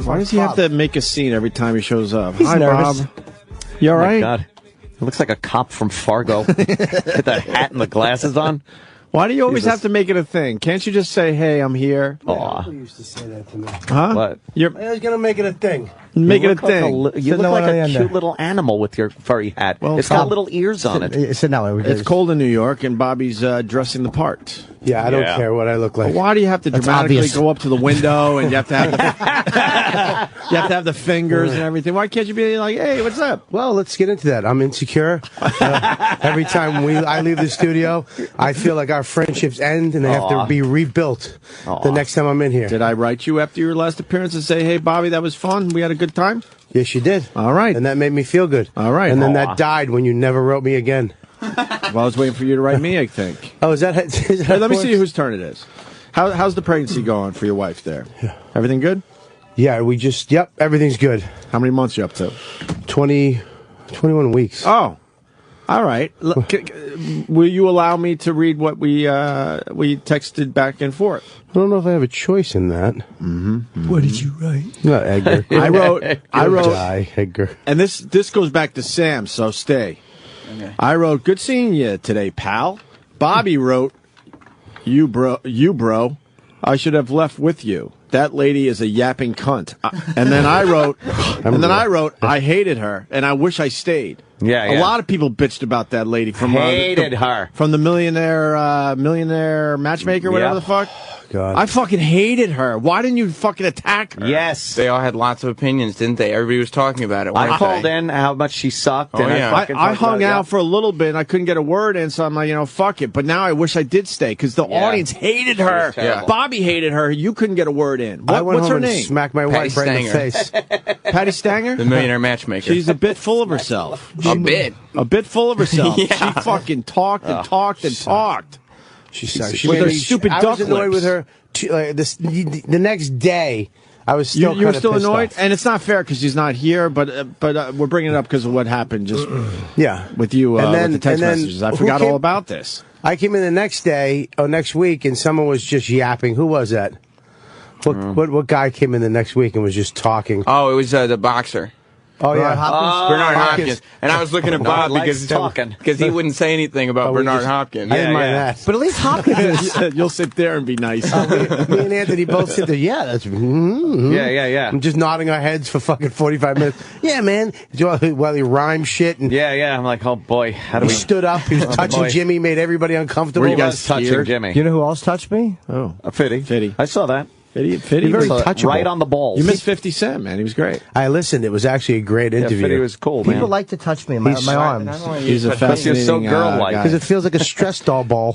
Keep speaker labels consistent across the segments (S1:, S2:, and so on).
S1: Why does he have to make a scene every time he shows up?
S2: He's
S1: Hi,
S2: nervous.
S1: Bob. You all right?
S3: God. It looks like a cop from Fargo. With that hat and the glasses on.
S1: Why do you always have to make it a thing? Can't you just say, hey, I'm here?
S3: Aw.
S2: People used to say that to me.
S1: Huh?
S3: What?
S1: You're
S2: I was going to make it a thing.
S1: make it a
S3: look like
S1: thing.
S3: you look like a cute little animal with your furry hat.
S1: Well,
S3: it's got little ears on it.
S2: Sit down.
S1: It's cold in New York, and Bobby's dressing the part.
S2: Yeah, I don't care what I look like.
S1: But why do you have to
S2: That's
S1: dramatically
S2: obvious.
S1: go up to the window and you have to have the, you have to have the fingers and everything? Why can't you be like, hey, what's up?
S2: Well, let's get into that. I'm insecure. Every time I leave the studio, I feel like our friendships end and they have to be rebuilt the next time I'm in here.
S1: Did I write you after your last appearance and say, hey, Bobby, that was fun. We had a good time?
S2: Yes, you did.
S1: All right.
S2: And that made me feel good.
S1: All right.
S2: And then that died when you never wrote me again.
S1: Well, I was waiting for you to write me, I think.
S2: Oh, is that
S1: Hey, let me see whose turn it is. How's the pregnancy going for your wife there? Everything good?
S2: Yeah, everything's good.
S1: How many months you up to?
S2: 21 weeks.
S1: Oh, all right. Will you allow me to read what we texted back and forth?
S2: I don't know if I have a choice in that.
S1: Mm-hmm.
S2: What did you write? No, Edgar.
S1: I wrote,
S2: Die, Edgar.
S1: and this goes back to Sam, so stay.
S4: Okay.
S1: I wrote, good seeing you today, pal. Bobby wrote, you bro, I should have left with you. That lady is a yapping cunt. And then I wrote, I hated her, and I wish I stayed.
S3: Yeah.
S1: A lot of people bitched about that lady from
S3: her
S1: from the millionaire matchmaker, whatever the fuck.
S2: God.
S1: I fucking hated her. Why didn't you fucking attack her?
S3: Yes.
S4: They all had lots of opinions, didn't they? Everybody was talking about it.
S3: I called in how much she sucked.
S4: Oh,
S3: and
S4: yeah.
S1: I hung out for a little bit and I couldn't get a word in, so I'm like, fuck it. But now I wish I did stay because the audience hated her.
S4: Yeah.
S1: Bobby hated her. You couldn't get a word in.
S2: I went
S1: What's
S2: home
S1: her name?
S2: and smacked my wife right in the face.
S1: Patty Stanger?
S4: The millionaire matchmaker.
S1: She's a bit full of herself.
S4: a bit.
S1: A bit full of herself.
S4: Yeah.
S1: She fucking talked and talked and talked.
S2: She sucked.
S1: With her stupid
S2: I
S1: duck
S2: was annoyed
S1: lips.
S2: with her. The next day, I was still
S1: You were
S2: kinda
S1: still
S2: pissed
S1: annoyed?
S2: off.
S1: And it's not fair because she's not here, but we're bringing it up because of what happened just
S2: Yeah.
S1: with you with the text
S2: and then
S1: messages. I
S2: who
S1: forgot
S2: came-
S1: all about this.
S2: I came in the next day, next week, and someone was just yapping. Who was that? What guy came in the next week and was just talking?
S4: Oh, it was the boxer.
S2: Oh, yeah.
S4: Bernard Hopkins. And I was looking at Bob
S3: likes talking.
S4: because he wouldn't say anything about Bernard Hopkins.
S2: I didn't mind that.
S5: But at least Hopkins is...
S1: You'll sit there and be nice.
S2: Me and Anthony both sit there. Yeah, that's.
S3: Yeah.
S2: I'm just nodding our heads for fucking 45 minutes. Yeah, man. While he rhymed shit and
S3: Yeah. I'm like, oh boy, how do
S2: he
S3: we?
S2: stood up. He was touching
S3: boy.
S2: Jimmy, made everybody uncomfortable.
S1: Were you
S3: He
S1: guys
S3: was touching
S1: scared?
S3: Jimmy.
S5: You know who else touched me?
S1: Oh,
S3: Fitty. I saw that.
S1: Fitty.
S2: very
S3: So,
S2: touchable.
S3: right on the balls.
S1: You missed 50 Cent, man. He was great.
S2: I listened. It was actually a great
S3: Yeah,
S2: interview.
S3: Fitty was cool, man.
S5: People like to touch me in my
S2: He's-
S5: arms.
S1: He's a
S3: You're
S1: fascinating
S3: so girl-like.
S1: guy.
S2: Because it feels like a stress doll ball.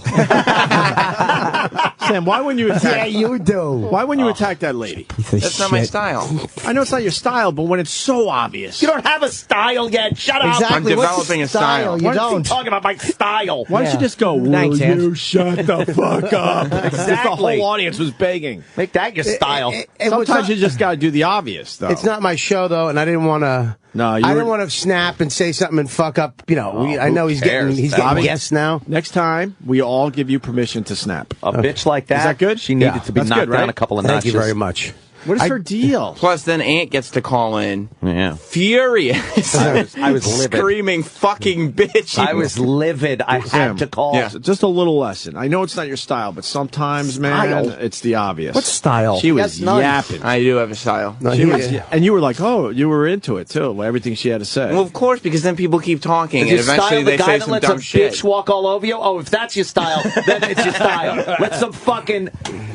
S1: Sam, why wouldn't you attack?
S5: Yeah, you do.
S1: Why wouldn't you attack that lady?
S4: That's not my style.
S1: I know it's not your style, but when it's so obvious,
S3: You don't have a style yet. Shut up.
S5: Exactly.
S4: I'm
S5: What's
S4: developing
S5: the
S4: a style.
S5: You
S1: Why don't you
S5: don't.
S3: Talking about my style.
S1: why don't you just go? Will
S5: Thanks, Ant.
S1: you shut the fuck up? Because the
S3: Exactly.
S1: whole audience was begging.
S3: Make that your style.
S1: Sometimes you just got to do the obvious, though.
S2: It's not my show though, and I didn't want to.
S1: No,
S2: I didn't want to snap and say something and fuck up. You know, I know he's
S3: cares?
S2: getting
S1: Bobby?
S2: guests now.
S1: Next time, we all give you permission to snap.
S3: A bitch like that.
S1: Is that good?
S3: She needed
S1: Yeah.
S3: to be
S1: That's
S3: knocked
S1: good, right?
S3: down a couple of
S2: Thank
S3: notches.
S2: you very much.
S1: What is her deal?
S4: Plus, then Ant gets to call in.
S3: Yeah.
S4: Furious.
S3: I was livid.
S4: Screaming fucking bitch.
S3: I was livid. I
S1: Sam,
S3: had to call.
S4: Yeah.
S1: Just a little lesson. I know it's not your style, but sometimes, man,
S3: Style?
S1: it's the obvious.
S5: What style?
S1: She was
S3: That's none.
S1: yapping.
S4: I do have a style.
S2: No,
S1: She
S2: he-
S1: was, and you were like, oh, you were into it, too, everything she had to say.
S4: Well, of course, because then people keep talking,
S3: Is
S4: and
S3: your style
S4: eventually
S3: the
S4: they
S3: guy
S4: say
S3: that
S4: some
S3: lets a
S4: dumb shit.
S3: bitch walk all over you? Oh, if that's your style, then it's your style. Let some fucking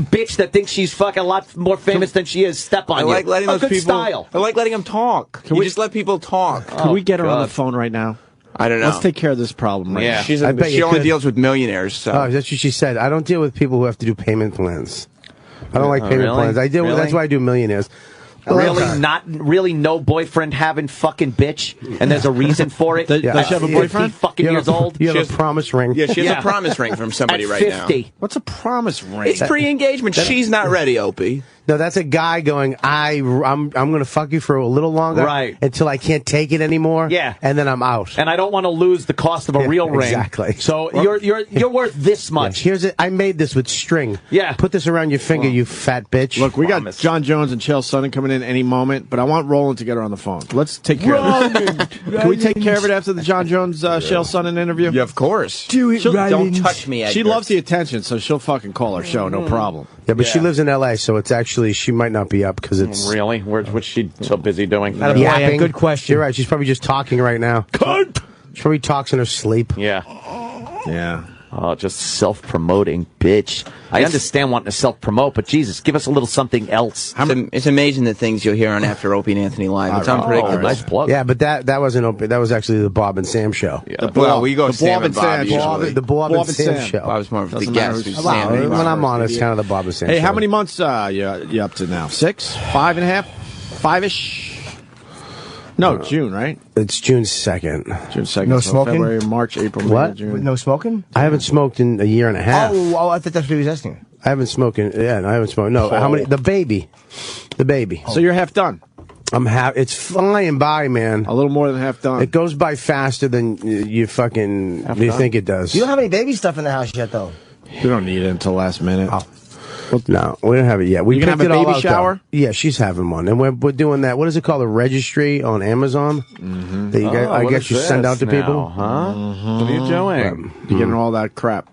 S3: bitch that thinks she's fucking a lot more famous than she is step on
S4: I
S3: you.
S4: like letting
S3: A
S4: those
S3: good
S4: people.
S3: style.
S4: I like letting them talk. You just let people talk.
S1: Can we get her on
S3: God.
S1: the phone right now?
S4: I don't know.
S1: Let's take care of this problem right
S3: Yeah.
S1: now.
S4: She's
S2: I bet
S4: she
S2: you
S4: only
S2: could.
S4: deals with millionaires. So
S2: Oh, that's what she said. I don't deal with people who have to do payment plans. I don't like payment
S3: really?
S2: plans. I deal with,
S3: Really?
S2: that's why I do millionaires.
S3: Really no boyfriend having fucking bitch, and there's a reason for it.
S1: Does she have a boyfriend?
S3: 50 fucking
S2: You have
S3: years old.
S2: You have
S4: She
S2: a
S4: has-
S2: promise ring.
S4: yeah, she has
S3: Yeah.
S4: a promise ring from somebody
S3: At
S4: right
S3: 50.
S4: now.
S1: What's a promise ring?
S4: It's pre-engagement. She's not ready, Opie.
S2: No, that's a guy going, I'm going to fuck you for a little longer.
S3: Right.
S2: Until I can't take it anymore.
S3: Yeah.
S2: And then I'm out.
S3: And I don't want to lose the cost of a real ring.
S2: Exactly.
S3: So you're worth this much.
S2: Here's it. I made this with string.
S3: Yeah.
S2: Put this around your finger, you fat bitch.
S1: Look, we got John Jones and Chael Sonnen coming in any moment, but I want Roland to get her on the phone. Let's take care of it. Can we take care of it after the John Jones Chael Sonnen interview?
S4: Yeah, of course.
S5: Do it,
S4: Don't touch me, Edgar.
S1: She loves the attention, so she'll fucking call our show, no problem.
S2: Yeah, but she lives in L.A., so it's actually, she might not be up because it's...
S3: Really? What's she so busy doing?
S2: Yapping.
S5: Good question.
S2: You're right. She's probably just talking right now.
S1: Cunt!
S2: She probably talks in her sleep.
S3: Yeah.
S1: Yeah.
S3: Oh, just self-promoting, bitch. I understand wanting to self-promote, but Jesus, give us a little something else.
S4: It's amazing the things you'll hear on After Opie and Anthony Live. It's unpredictable.
S3: Nice plug.
S2: Yeah, but that wasn't open. That was actually the Bob and Sam show.
S3: Yeah.
S4: Well, we go
S1: the
S4: Sam
S1: Bob
S4: and Bob
S1: Sam
S4: usually.
S2: The Bob and Sam show.
S4: Bob's more of the
S1: Doesn't matter
S4: guest.
S1: who's
S4: who's
S1: Sam.
S4: Sam.
S2: When I'm on, it's kind of the Bob and Sam
S1: Hey,
S2: show.
S1: how many months you up to now? 6? 5.5? 5-ish? No, June, right?
S2: It's June 2nd.
S1: June 2nd.
S5: No
S1: so
S5: smoking?
S1: February, March, April, May,
S2: What?
S1: June.
S5: No smoking?
S2: I haven't smoked in a year and a half.
S5: Oh, I thought that's what he was asking.
S2: I haven't smoked in, yeah, no, I haven't smoked. No, how many? The baby.
S1: So you're half done.
S2: It's flying by, man.
S1: A little more than half done.
S2: It goes by faster than you think it does.
S5: You don't have any baby stuff in the house yet, though.
S1: We don't need it until last minute.
S2: No, we don't have it yet. We
S1: You gonna
S2: picked
S1: have a
S2: it all
S1: baby
S2: out,
S1: shower?
S2: though. Yeah, she's having one, and we're doing that. What is it called? A registry on Amazon that you I
S3: what
S2: guess
S3: is
S2: you send
S3: this
S2: out to
S3: now,
S2: people.
S3: huh? What are you doing?
S1: You're getting all that crap.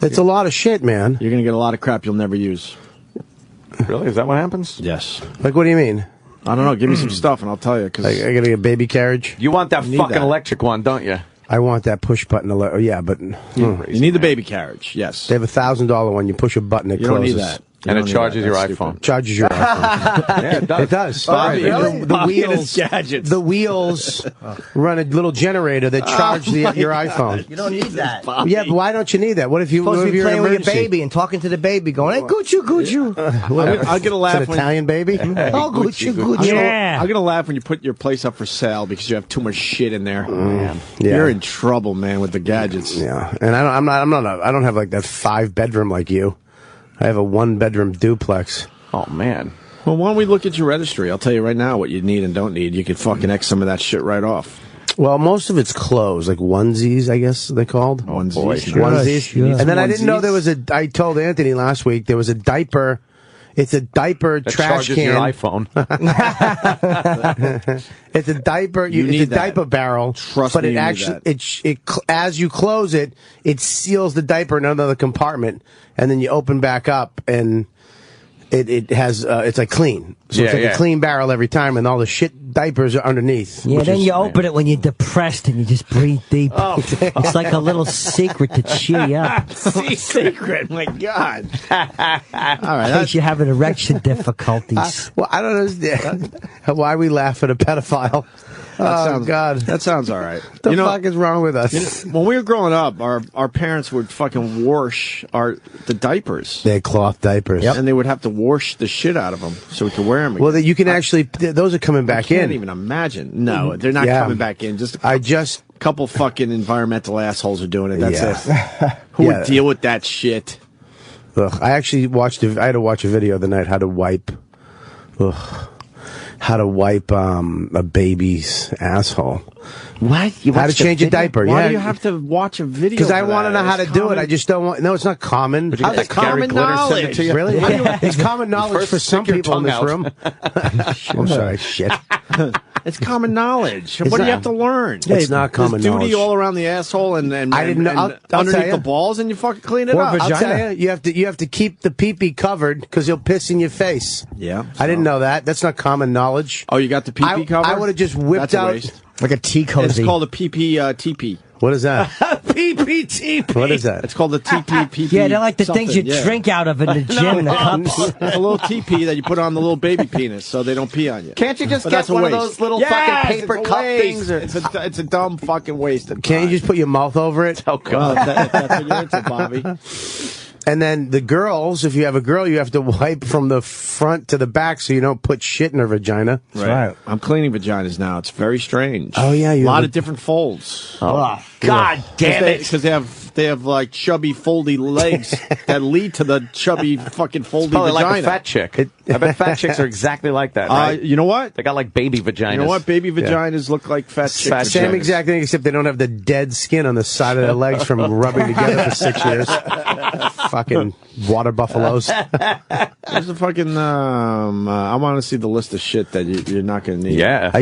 S2: It's a lot of shit, man.
S1: You're going to get a lot of crap you'll never use.
S3: Really? Is that what happens?
S1: Yes.
S2: Like, what do you mean?
S1: I don't know. Give me some stuff and I'll tell you. Cause
S2: Like, I gotta get a baby carriage.
S3: You want that
S1: need
S3: fucking
S1: that.
S3: electric one, don't you?
S2: I want that push button. Yeah, but
S1: you need the baby carriage. Yes.
S2: they have $1,000 one. You push a button, it
S1: You don't
S2: closes.
S1: need that. You
S3: And
S1: don't
S3: it
S1: need
S3: charges
S1: that.
S3: your
S1: That's
S3: iPhone.
S1: stupid.
S2: Charges your iPhone.
S3: Yeah, it does.
S2: It does.
S1: Bobby,
S5: really?
S2: The
S1: Bobby and his
S2: wheels.
S1: gadgets.
S2: The wheels run a little generator that charge your iPhone.
S5: You don't need that.
S2: Yeah, but why don't you need that? What if you
S5: Supposed to
S2: if
S5: be
S2: you're in
S5: playing with your
S2: emergency?
S5: baby and talking to the baby, going, "Hey, Gucci."
S1: I'll get a laugh
S2: It's an
S1: when
S2: Italian baby.
S5: Oh, Gucci.
S1: I'm gonna laugh when you put your place up for sale because you have too much shit in there.
S2: Yeah.
S1: You're in trouble, man, with the gadgets.
S2: Yeah, and I don't have like that 5-bedroom like you. I have a 1-bedroom duplex.
S3: Oh, man.
S1: Well, why don't we look at your registry? I'll tell you right now what you need and don't need. You could fucking X some of that shit right off.
S2: Well, most of it's clothes, like onesies, I guess they're called.
S1: Onesies.
S3: boy.
S2: Onesies.
S5: Sure.
S2: And then I didn't know
S1: Onesies.
S2: there was I told Anthony last week there was a diaper. It's a diaper
S3: That
S2: trash
S3: charges
S2: can.
S3: your iPhone.
S2: It's a diaper.
S1: You
S2: It's
S1: need
S2: a
S1: that.
S2: diaper barrel.
S1: Trust
S2: but
S1: me,
S2: it
S1: you need
S2: actually
S1: that.
S2: as you close it, it seals the diaper in another compartment, and then you open back up, and it has it's like clean. So it's
S3: Yeah,
S2: like
S3: yeah.
S2: a clean barrel every time, and all the shit diapers are underneath.
S6: Yeah,
S2: which
S6: then
S2: is-
S6: you open it when you're depressed and you just breathe deep. It's like a little secret to cheer you up.
S1: Secret, my God. All right,
S6: In case you have an erection difficulties.
S2: Well, I don't understand why we laugh at a pedophile. God,
S1: that sounds all right.
S2: the fuck is wrong with us?
S1: When we were growing up, our parents would fucking wash the diapers.
S2: They're cloth diapers.
S1: And they would have to wash the shit out of them so we could wear them again.
S2: Well, that you can actually. Those are coming
S1: I
S2: back
S1: can't
S2: in.
S1: even imagine. No, they're not
S2: Yeah.
S1: coming back in. Just
S2: I just.
S1: a couple fucking environmental assholes are doing it. That's
S2: Yeah.
S1: it. Who
S2: Yeah.
S1: would deal with that shit?
S2: Ugh, I actually watched. I had to watch a video the night how to wipe. How to wipe a baby's asshole.
S3: What? You
S2: How to
S3: watched the
S2: change a
S3: video?
S2: diaper?
S1: Why
S2: yeah,
S1: do you have to watch a video?
S2: because I
S1: for
S2: want to
S1: that?
S2: know how to
S1: It's
S2: do it.
S1: common-
S2: I just don't want. No, it's not common.
S3: Would you get
S1: How's
S3: that Gary
S1: common
S3: Glitter send it
S1: knowledge?
S3: to you?
S2: Really? It's common knowledge
S3: First
S2: for some
S3: stick your
S2: people in this
S3: tongue
S2: room. I'm sorry, shit.
S1: It's common knowledge.
S2: It's
S1: what do you
S2: not-
S1: have to learn?
S2: It's not common
S1: There's duty
S2: knowledge.
S1: all around the asshole and
S2: I didn't know-
S1: and
S2: I'll tell
S1: underneath
S2: you.
S1: the balls, and you fucking clean it
S5: Or
S1: up.
S2: I'll
S5: vagina.
S2: tell you, you have to keep the pee-pee covered because he'll piss in your face.
S1: Yeah,
S2: I didn't know that. That's not common knowledge.
S1: Oh, you got the pee cover?
S2: I would have just whipped
S1: That's a
S2: out.
S1: waste.
S5: Like a tea
S1: It's
S5: cozy.
S1: called a PP TP.
S2: What is that?
S1: PPTP.
S2: What is that?
S1: It's called the TP.
S6: Yeah, they're like the
S1: something,
S6: things you
S1: yeah.
S6: drink out of in the gym in the cups.
S1: It's a little TP that you put on the little baby penis so they don't pee on you.
S3: Can't you just
S1: But
S3: get
S1: that's a
S3: one of
S1: waste.
S3: those little
S1: Yes,
S3: fucking paper
S1: it's a
S3: cup
S1: waste.
S3: things?
S1: It's a dumb fucking waste.
S2: Can't you just put your mouth over it?
S3: Oh,
S1: Well,
S3: God.
S1: if that's what you're into, Bobby.
S2: And then the girls, if you have a girl, you have to wipe from the front to the back so you don't put shit in her vagina.
S5: right.
S1: I'm cleaning vaginas now. It's very strange.
S2: Oh, yeah,
S1: a
S2: you
S1: lot
S2: have
S1: of different folds.
S3: Oh, God damn it.
S1: Because they have they have like chubby, foldy legs that lead to the chubby, fucking foldy
S3: Probably
S1: vagina.
S3: like a fat chick. I bet fat chicks are exactly like that, right?
S1: You know what?
S3: They got like baby vaginas.
S1: You know what? Baby vaginas look like fat chicks.
S2: Same exact thing, except they don't have the dead skin on the side of their legs from rubbing together for 6 years. Fucking water buffaloes.
S1: There's a fucking. I want to see the list of shit that you're not going to need.
S3: Yeah.
S2: Are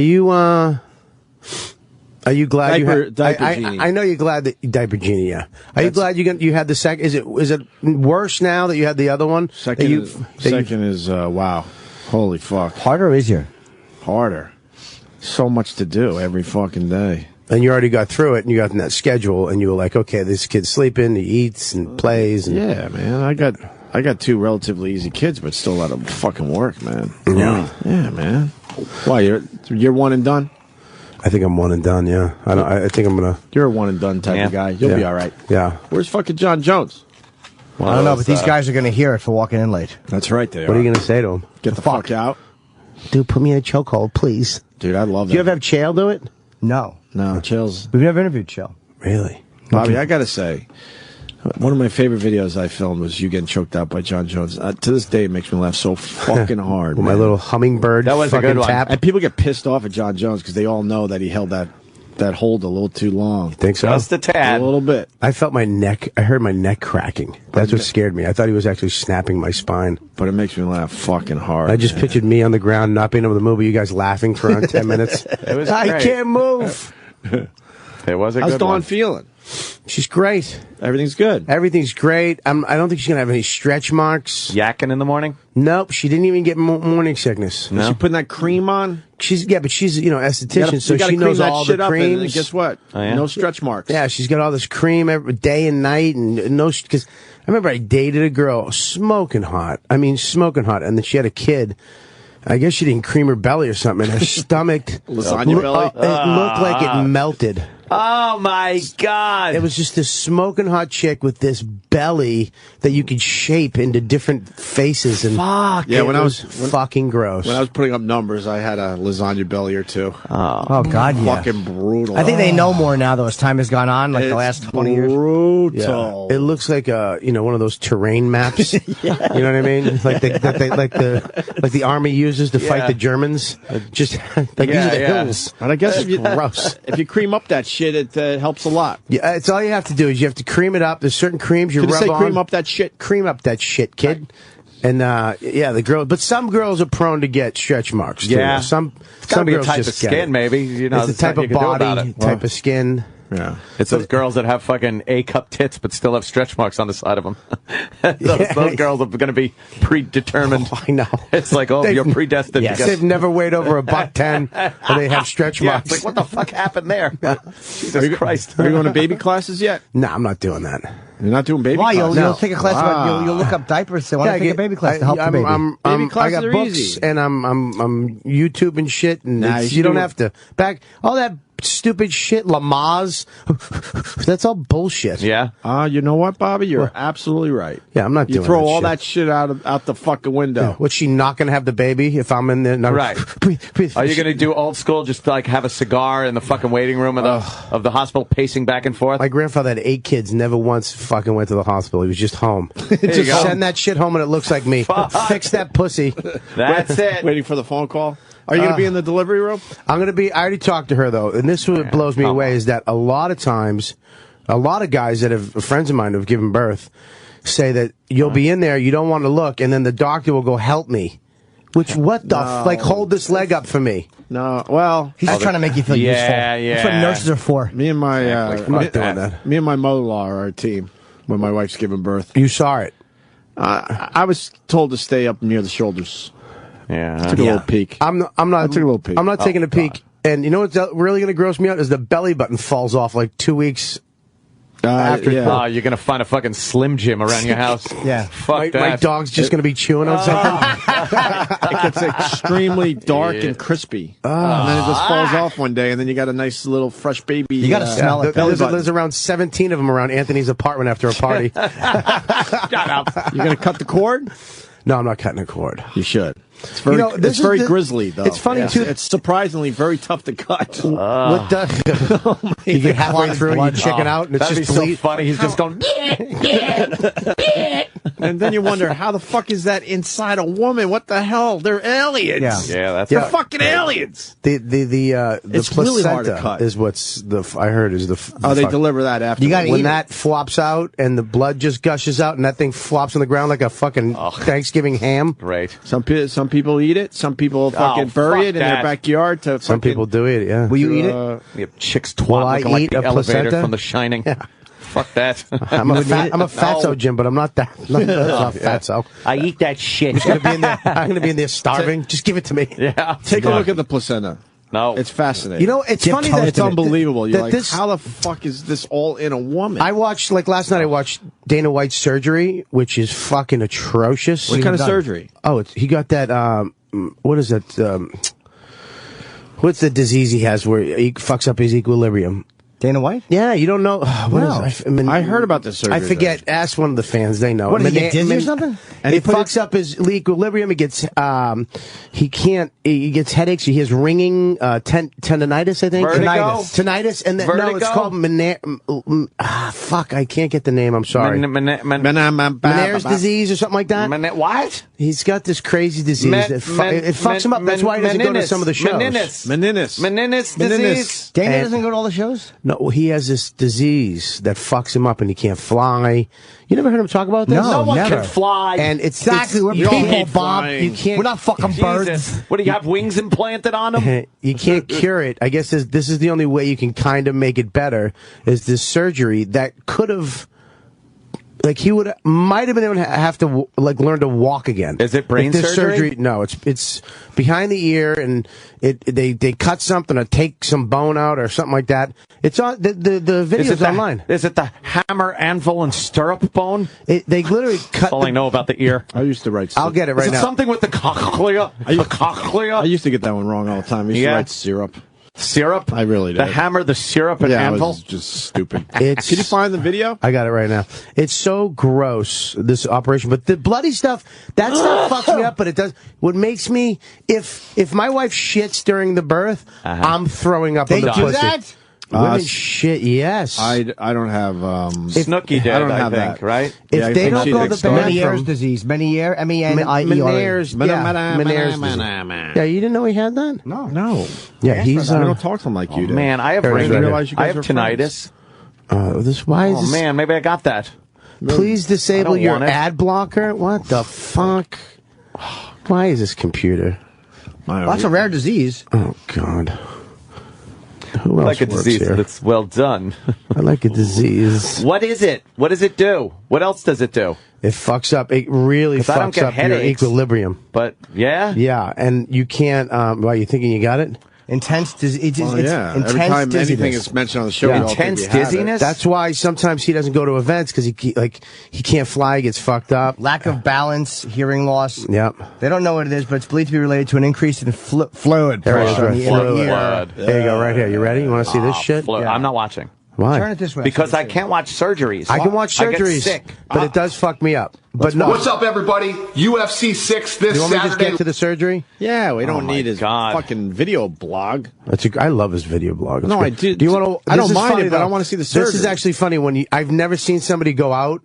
S2: you glad
S1: Diaper genie.
S2: I know you're glad that diaper genie. Yeah. Are you glad you had the second? Is it worse now that you had the other one?
S1: Second is wow, holy fuck.
S6: Harder or easier?
S1: Harder. So much to do every fucking day.
S2: And you already got through it, and you got in that schedule, and you were like, okay, this kid's sleeping, he eats and plays. And
S1: Yeah, man. I got two relatively easy kids, but still a lot of fucking work, man.
S2: Yeah.
S1: Yeah, man. Why you're one and done?
S2: I think I'm one and done. Yeah, I think I'm gonna.
S1: You're a one and done type of guy. You'll be all right.
S2: Yeah.
S1: Where's fucking John Jones?
S5: I don't know, but these guys are going to hear it for walking in late.
S1: That's right. They
S2: What are you gonna say to him?
S1: Get the fuck out,
S2: Dude, put me in a chokehold, please.
S1: dude. I love that.
S2: Do you ever have Chael do it?
S5: No.
S1: No, Chael's.
S5: We've never interviewed Chael.
S2: Really?
S1: Bobby, I gotta say, one of my favorite videos I filmed was you getting choked out by John Jones. To this day, it makes me laugh so fucking hard.
S2: With my
S1: man.
S2: little hummingbird.
S3: That was a
S2: fucking
S3: good one.
S2: tap.
S1: And people get pissed off at John Jones because they all know that he held that hold a little too long.
S2: Think so?
S3: Just a tad.
S1: A little bit.
S2: I felt my neck. I heard my neck cracking. That's what scared me. I thought he was actually snapping my spine.
S1: But it makes me laugh fucking hard.
S2: I just pictured me on the ground, not being able to move. You guys laughing for around 10 minutes.
S3: It was
S2: I
S3: great.
S2: can't move.
S3: It was a
S1: How's
S3: good
S1: Dawn
S3: one.
S1: feeling?
S2: She's great.
S1: Everything's good.
S2: Everything's great. I don't think she's gonna have any stretch marks.
S3: Yakking in the morning?
S2: Nope. She didn't even get morning sickness.
S1: Is she putting that cream on?
S2: But she's esthetician, so
S1: You gotta
S2: she knows
S1: cream that
S2: all
S1: shit
S2: the
S1: up, and
S2: creams.
S1: guess what?
S3: Oh, yeah?
S1: No stretch marks.
S2: Yeah, she's got all this cream every day and night, and no. Because I remember I dated a girl smoking hot. I mean, smoking hot, and then she had a kid. I guess she didn't cream her belly or something. And her stomach,
S1: Lasagna belly?
S2: it looked like it melted.
S3: Oh, my God.
S2: It was just this smoking hot chick with this belly that you could shape into different faces. And
S3: Fuck.
S1: Yeah, when
S2: it
S1: I
S2: was
S1: was
S2: fucking gross.
S1: when I was putting up numbers, I had a lasagna belly or two.
S5: Oh, God, yeah.
S1: Fucking brutal.
S5: I think they know more now, though, as time has gone on, like the last 20 years.
S1: Brutal.
S2: It looks like one of those terrain maps. You know what I mean? Like the army uses to fight the Germans. Just like these are the hills.
S1: And I guess if you
S2: Gross.
S1: if you cream up that shit, it helps a lot.
S2: Yeah, it's all you have to do is you have to cream it up. There's certain creams you
S1: Did it
S2: rub
S1: say
S2: on.
S1: cream up that shit?
S2: Cream up that shit, kid. And the girl, but some girls are prone to get stretch marks. Too.
S3: Yeah.
S2: Some
S3: Gotta be a
S2: girls
S3: type of
S2: just get
S3: skin,
S2: it.
S3: maybe. You know,
S2: It's the
S3: there's
S2: type
S3: nothing
S2: of
S3: you can do about
S2: body,
S3: it.
S2: type of skin.
S1: Yeah.
S3: It's those girls that have fucking A-cup tits but still have stretch marks on the side of them. those girls are going to be predetermined.
S2: Oh, I know.
S3: It's like, you're predestined.
S2: Yes,
S3: to
S2: they've never weighed over $110, and they have stretch
S3: yeah,
S2: marks.
S3: it's like, what the fuck happened there? Jesus Christ.
S1: Are you going to baby classes yet?
S2: No, I'm not doing that.
S1: You're not doing baby
S5: Why?
S1: classes?
S5: You'll take a class about, you'll look up diapers, say, want to take a baby class to help the baby.
S1: Baby
S2: I
S1: classes
S2: got
S1: are
S2: books,
S1: easy.
S2: and I'm YouTube and shit, and
S1: Nah,
S2: it's-
S1: you
S2: you don't
S1: do-
S2: have to back all that stupid shit. Lamaze, that's all bullshit.
S3: Yeah.
S1: You know what, Bobby? You're absolutely right.
S2: Yeah, I'm not
S1: You
S2: doing
S1: throw
S2: that
S1: all
S2: shit.
S1: that shit out the fucking window.
S2: What's she not gonna have the baby if I'm in there? No,
S3: Right.
S2: breathe.
S3: Are you going to do old school, just like have a cigar in the fucking waiting room of the hospital, pacing back and forth?
S2: My grandfather had 8 kids, never once fucking went to the hospital. He was just home.
S3: you
S2: Just
S3: go.
S2: send that shit home and it looks like me. Fix that pussy.
S3: That's it.
S1: Waiting for the phone call. Are you going to be in the delivery room?
S2: I'm going to be, I already talked to her though, and this is what blows me away is that a lot of times, a lot of guys that have, friends of mine who have given birth, say that you'll be in there, you don't want to look, and then the doctor will go, help me. Which, what the, like, hold this leg up for me.
S1: No. Well,
S5: He's just trying to make you feel useful. That's what nurses are for.
S1: me and my
S2: I'm not doing that.
S1: me and my mother-in-law are our team when my wife's giving birth.
S2: You saw it.
S1: I was told to stay up near the shoulders.
S3: Yeah.
S1: Took a little peek.
S2: I'm not
S1: I took a little peek.
S2: I'm not taking a peek. And you know what's really going to gross me out is the belly button falls off like 2 weeks. After-
S3: Oh, you're going to find a fucking Slim Jim around your house.
S5: Yeah.
S3: Fuck
S2: My
S3: that.
S2: dog's just going to be chewing on something.
S1: It gets extremely dark and crispy. And then it just falls off one day, and then you got a nice little fresh baby.
S5: You gotta smell it.
S2: There's around 17 of them around Anthony's apartment after a party.
S3: Shut up.
S1: You're going to cut the cord?
S2: No, I'm not cutting a cord.
S1: You should. It's very,
S2: this
S1: it's very
S2: is
S1: grisly, though.
S2: It's funny, too.
S1: It's surprisingly very tough to cut.
S2: What the, you get halfway through and you chicken out, and it's
S3: That'd
S2: just
S3: be so
S2: bleed.
S3: funny. He's just going.
S1: And then you wonder, how the fuck is that inside a woman? What the hell? They're aliens.
S3: Yeah, that's
S1: They're
S3: right.
S1: fucking aliens.
S2: The
S1: It's
S2: placenta
S1: really hard to cut.
S2: is what's I heard is the.
S1: Oh, they
S2: fuck-
S1: deliver that after.
S5: You gotta
S2: when
S5: eat
S2: that flops out and the blood just gushes out and that thing flops on the ground like a fucking Thanksgiving ham.
S3: Great.
S1: Some people eat it. Some people fucking bury
S3: fuck
S1: it in their
S3: that.
S1: backyard. To
S2: Some people do it. Yeah.
S5: Will you eat it?
S3: We have chicks
S2: Will I
S3: twat looking like
S2: eat
S3: the
S2: a
S3: elevator
S2: placenta?
S3: from The Shining.
S2: Yeah.
S3: Fuck that.
S2: I'm a fatso,
S3: No.
S2: Jim, but I'm not that. Not fatso.
S6: I eat that shit.
S2: I'm gonna be in there starving. Just give it to me.
S3: Yeah.
S1: Take a look at the placenta.
S3: No.
S1: It's fascinating.
S2: You know, it's funny that
S1: it's unbelievable. You're
S2: that
S1: like,
S2: this-
S1: how the fuck is this all in a woman?
S2: I watched last night. I watched Dana White's surgery, which is fucking atrocious.
S1: what kind of surgery?
S2: Oh, he got that. What is that? What's the disease he has where he fucks up his equilibrium?
S5: Dana White?
S2: Yeah, you don't know. What is it?
S1: I heard about this surgery.
S2: I forget. Ask one of the fans. They know.
S5: What, did he get dizzy or something?
S2: And it fucks up his equilibrium. He gets he gets headaches. He has ringing tendonitis. I think
S3: Vertigo?
S2: tinnitus, and then, no, it's
S3: Vertigo?
S2: called fuck. I can't get the name. I'm sorry. Meniere's disease or something like that.
S3: What?
S2: He's got this crazy disease that it fucks him up. That's why he doesn't go to some of the shows.
S3: Meningitis disease.
S5: Dana
S2: And-
S5: doesn't go to all the shows?
S2: No, he has this disease that fucks him up, and he can't fly. You never heard him talk about this?
S5: No,
S3: No one
S5: never.
S3: can fly.
S2: And it's
S5: Exactly. We're
S2: you
S5: people,
S2: can't-
S5: Bob.
S1: flying.
S2: You can't.
S5: We're not fucking birds.
S3: Jesus. What do you have wings implanted on them?
S2: You can't cure it. I guess this is the only way you can kind of make it better. Is this surgery that could have, like, he might have been able to have to learn to walk again.
S3: Is it brain
S2: If this
S3: surgery?
S2: No, it's behind the ear, and they cut something or take some bone out or something like that. It's on the video's online.
S3: Is it the hammer, anvil, and stirrup bone?
S2: They literally cut.
S3: That's all I know about the ear.
S1: I used to write.
S2: I'll get it right
S3: Is it
S2: now.
S3: something with the cochlea? The cochlea?
S1: I used to get that one wrong all the time. I used to
S3: Yeah.
S1: write syrup.
S3: Syrup?
S1: I really
S3: The
S1: did.
S3: hammer, the syrup, and
S1: Yeah, it
S3: anvil?
S1: was just stupid.
S2: It's-
S1: Can you find the video?
S2: I got it right now. It's so gross, this operation. But the bloody stuff, that stuff fucks me up, but it does. What makes me, if my wife shits during the birth, I'm throwing up
S5: They
S2: on the
S5: do
S2: pussy.
S5: that?
S2: Women shit, yes.
S1: I don't have.
S3: Snooky did,
S1: I don't
S3: I
S1: have
S3: think,
S1: that.
S3: right?
S2: If
S1: Yeah, I
S2: they
S1: think
S2: don't
S1: she's
S2: go to the
S1: extorted.
S5: Meniere's
S2: bathroom,
S5: disease. Meniere, M-E-N-I-E-R-E.
S2: Meniere's, yeah, Meniere's disease. Yeah, you didn't know he had that?
S5: No.
S1: No.
S2: Yeah, he's.
S1: I don't talk to him like you do.
S3: Man, I have
S2: There it is
S3: brain.
S2: right
S1: realize you
S3: I
S1: guys
S3: have
S1: are friends.
S3: tinnitus.
S2: Why is
S3: Oh
S2: this?
S3: man, maybe I got that.
S2: Please disable
S3: I don't
S2: your
S3: want it.
S2: ad blocker. What the fuck? Why is this computer?
S5: Well, that's a rare disease.
S2: Oh God. Who else
S3: Like a
S2: works
S3: disease
S2: here?
S3: that's well done.
S2: I like a disease.
S3: What is it? What does it do? What else does it do?
S2: It fucks up. It really
S3: 'Cause I don't
S2: fucks
S3: get
S2: up your
S3: headaches.
S2: equilibrium.
S3: But yeah,
S2: Yeah, and you can't. Why you thinking you got it?
S5: Intense disease.
S1: Well,
S5: It's
S1: yeah.
S5: intense
S1: Every time
S5: dizziness.
S1: anything is mentioned on the show,
S2: Yeah.
S1: we all think
S3: Intense
S1: we have it.
S3: dizziness?
S2: That's why sometimes he doesn't go to events because he can't fly, he gets fucked up.
S5: Lack of balance, hearing loss.
S2: Yep.
S5: They don't know what it is, but it's believed to be related to an increase in fluid
S2: There it is,
S5: pressure in
S2: right.
S5: the inner
S2: Fluid.
S5: ear.
S2: There you go, right here. You ready? You want to see this shit?
S3: Flo- I'm not watching
S2: Why?
S5: Turn it this way.
S3: because I can't watch surgeries.
S2: I can watch
S3: I get
S2: surgeries,
S3: sick.
S2: but it does fuck me up. But no.
S7: What's up, everybody? UFC 6 this
S2: You want me to just
S7: Saturday.
S2: get to the surgery?
S1: Yeah, we don't
S3: my
S1: need his
S3: God.
S1: fucking video blog.
S2: I love his video blog. It's
S1: No,
S2: great.
S1: I do-
S2: Do you want to?
S1: I don't mind it, but I wanna see the
S2: This is
S1: surgery.
S2: actually funny when I've never seen somebody go out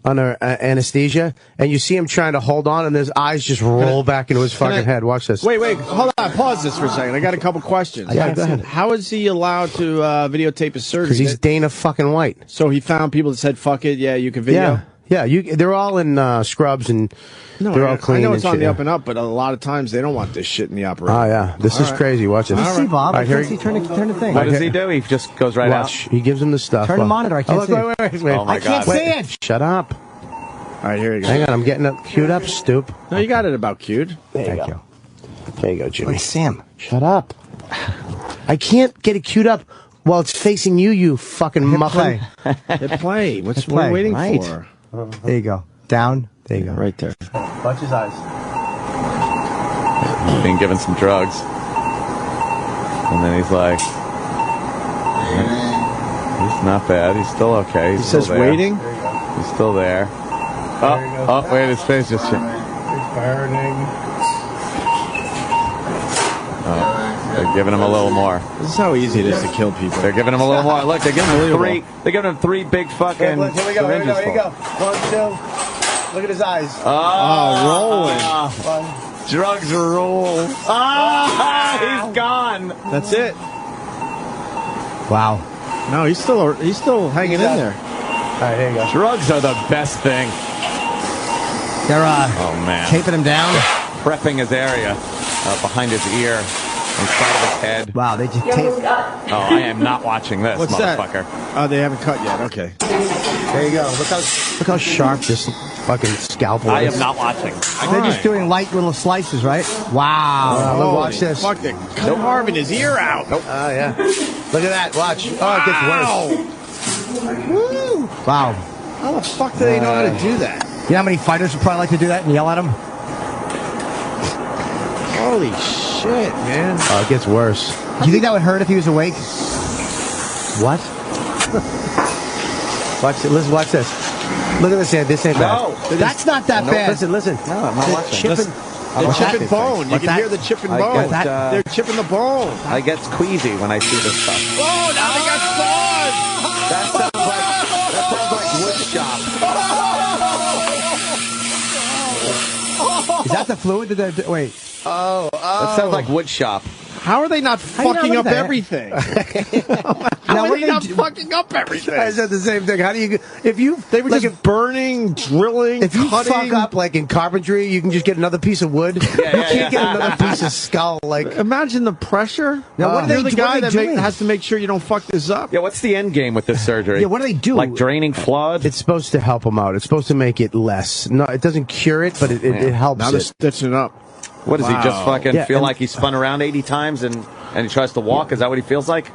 S2: under anesthesia, and you see him trying to hold on, and his eyes just roll back into his fucking
S1: I-
S2: head. Watch this.
S1: Wait, hold on. Pause this for a second. I got a couple questions.
S2: Yeah, go ahead.
S1: How is he allowed to videotape his surgery?
S2: Because he's Dana fucking White.
S1: So he found people that said, fuck it, yeah, you can video?
S2: Yeah. They're all in scrubs and
S1: No,
S2: they're all clean.
S1: I know it's
S2: and
S1: on
S2: shit,
S1: the
S2: yeah.
S1: up and up, but a lot of times they don't want this shit in the operation.
S2: Oh yeah, this is crazy. Watch this.
S5: Let me see, Bob.
S2: Right,
S5: I
S2: here
S5: can't see. Turn the thing.
S3: What does he do? He just goes right
S2: Watch. He gives him the stuff.
S5: Turn the monitor. I can't
S2: look,
S5: see.
S2: Wait.
S3: Oh, my
S5: I can't
S3: God.
S5: see it.
S2: Shut up.
S1: All right, here you go.
S2: Hang on, I'm getting it queued up, stoop.
S1: No, you got it about cute.
S5: Thank you.
S2: There you go, Jimmy.
S5: Wait, Sam.
S2: Shut up. I can't get it queued up while it's facing you, you fucking muffin.
S5: Play.
S1: Hit play. What are
S5: play.
S1: you waiting
S2: Right.
S1: for?
S5: There you go. Down. There you go.
S1: Right there.
S2: Watch his eyes.
S3: out, being given some drugs, and then he's like, he's not bad. He's still okay. He's
S1: He
S3: still
S1: says
S3: there.
S1: waiting.
S3: He's still there. Oh, wait, his face just changed.
S2: Burning.
S3: They're giving him a little more.
S1: This is how easy it is to kill people.
S3: They're giving him a little more. Look, they're giving him three. They're giving him three big fucking
S2: Here we go. Here we
S3: syringes
S2: go. Here we go.
S3: full.
S2: 1, 2. Look at his eyes.
S1: rolling.
S3: Drugs rule. Ah, he's gone.
S1: That's it.
S6: Wow.
S1: No, he's still hanging in there.
S2: All right, here you go.
S3: Drugs are the best thing.
S6: They're
S3: Oh man,
S6: taping him down.
S3: prepping his area behind his ear, inside of his head.
S6: Wow, they just tape.
S3: Oh, I am not watching this,
S1: What's
S3: motherfucker.
S1: that? Oh, they haven't cut yet. Okay.
S2: There you go. Look how sharp this fucking scalpel
S3: I
S2: is.
S3: am not watching.
S6: They're just doing light little slices, right? Wow.
S2: Look, watch this.
S1: Fuck it. Carving his ear out. Nope.
S2: Oh, yeah. Look at that. Watch. Oh, it gets worse.
S1: Woo.
S6: Wow.
S1: How the fuck do they know how to do that?
S6: You know how many fighters would probably like to do that and yell at him?
S1: Holy shit, man.
S2: Oh, it gets worse.
S6: Do you think that would hurt if he was awake?
S2: What? Watch it. Listen, watch this. Look at this. This ain't bad.
S6: That's not that bad.
S2: Listen.
S3: No, I'm not watching.
S1: The chipping bone. You
S6: What's
S1: can
S6: that?
S1: hear the chipping
S3: I
S1: bone.
S3: get,
S1: They're chipping the bone.
S3: I get queasy when I see this stuff.
S1: Oh, now they got claws.
S3: That sounds like wood shop.
S6: Is that the fluid? Wait.
S3: That sounds like wood shop.
S1: How are they not
S6: you not
S1: fucking
S6: like
S1: up
S6: that?
S1: everything? How
S6: Now,
S1: are
S6: what
S1: they
S6: do
S1: not
S6: they do?
S1: fucking up everything?
S2: I said the same thing. How do you, if you,
S1: They were
S2: like,
S1: just burning, drilling,
S2: if you
S1: cutting.
S2: fuck up like in carpentry, you can just get another piece of wood. You can't get another piece of skull. Like,
S1: Imagine the pressure.
S6: Now, what are
S1: You're
S6: they-
S1: the guy
S6: what are they
S1: that
S6: doing?
S1: has to make sure you don't fuck this up.
S3: Yeah, what's the end game with this surgery?
S6: Yeah, what do they do?
S3: Like draining blood?
S2: it's supposed to help him out. It's supposed to make it less. No, it doesn't cure it, but it helps
S1: Now they're
S2: it.
S1: stitching up.
S3: What does he just
S1: Wow.
S3: fucking
S2: Yeah,
S3: feel
S2: and-
S3: like he's spun around 80 times and he tries to walk? Is that what he feels like?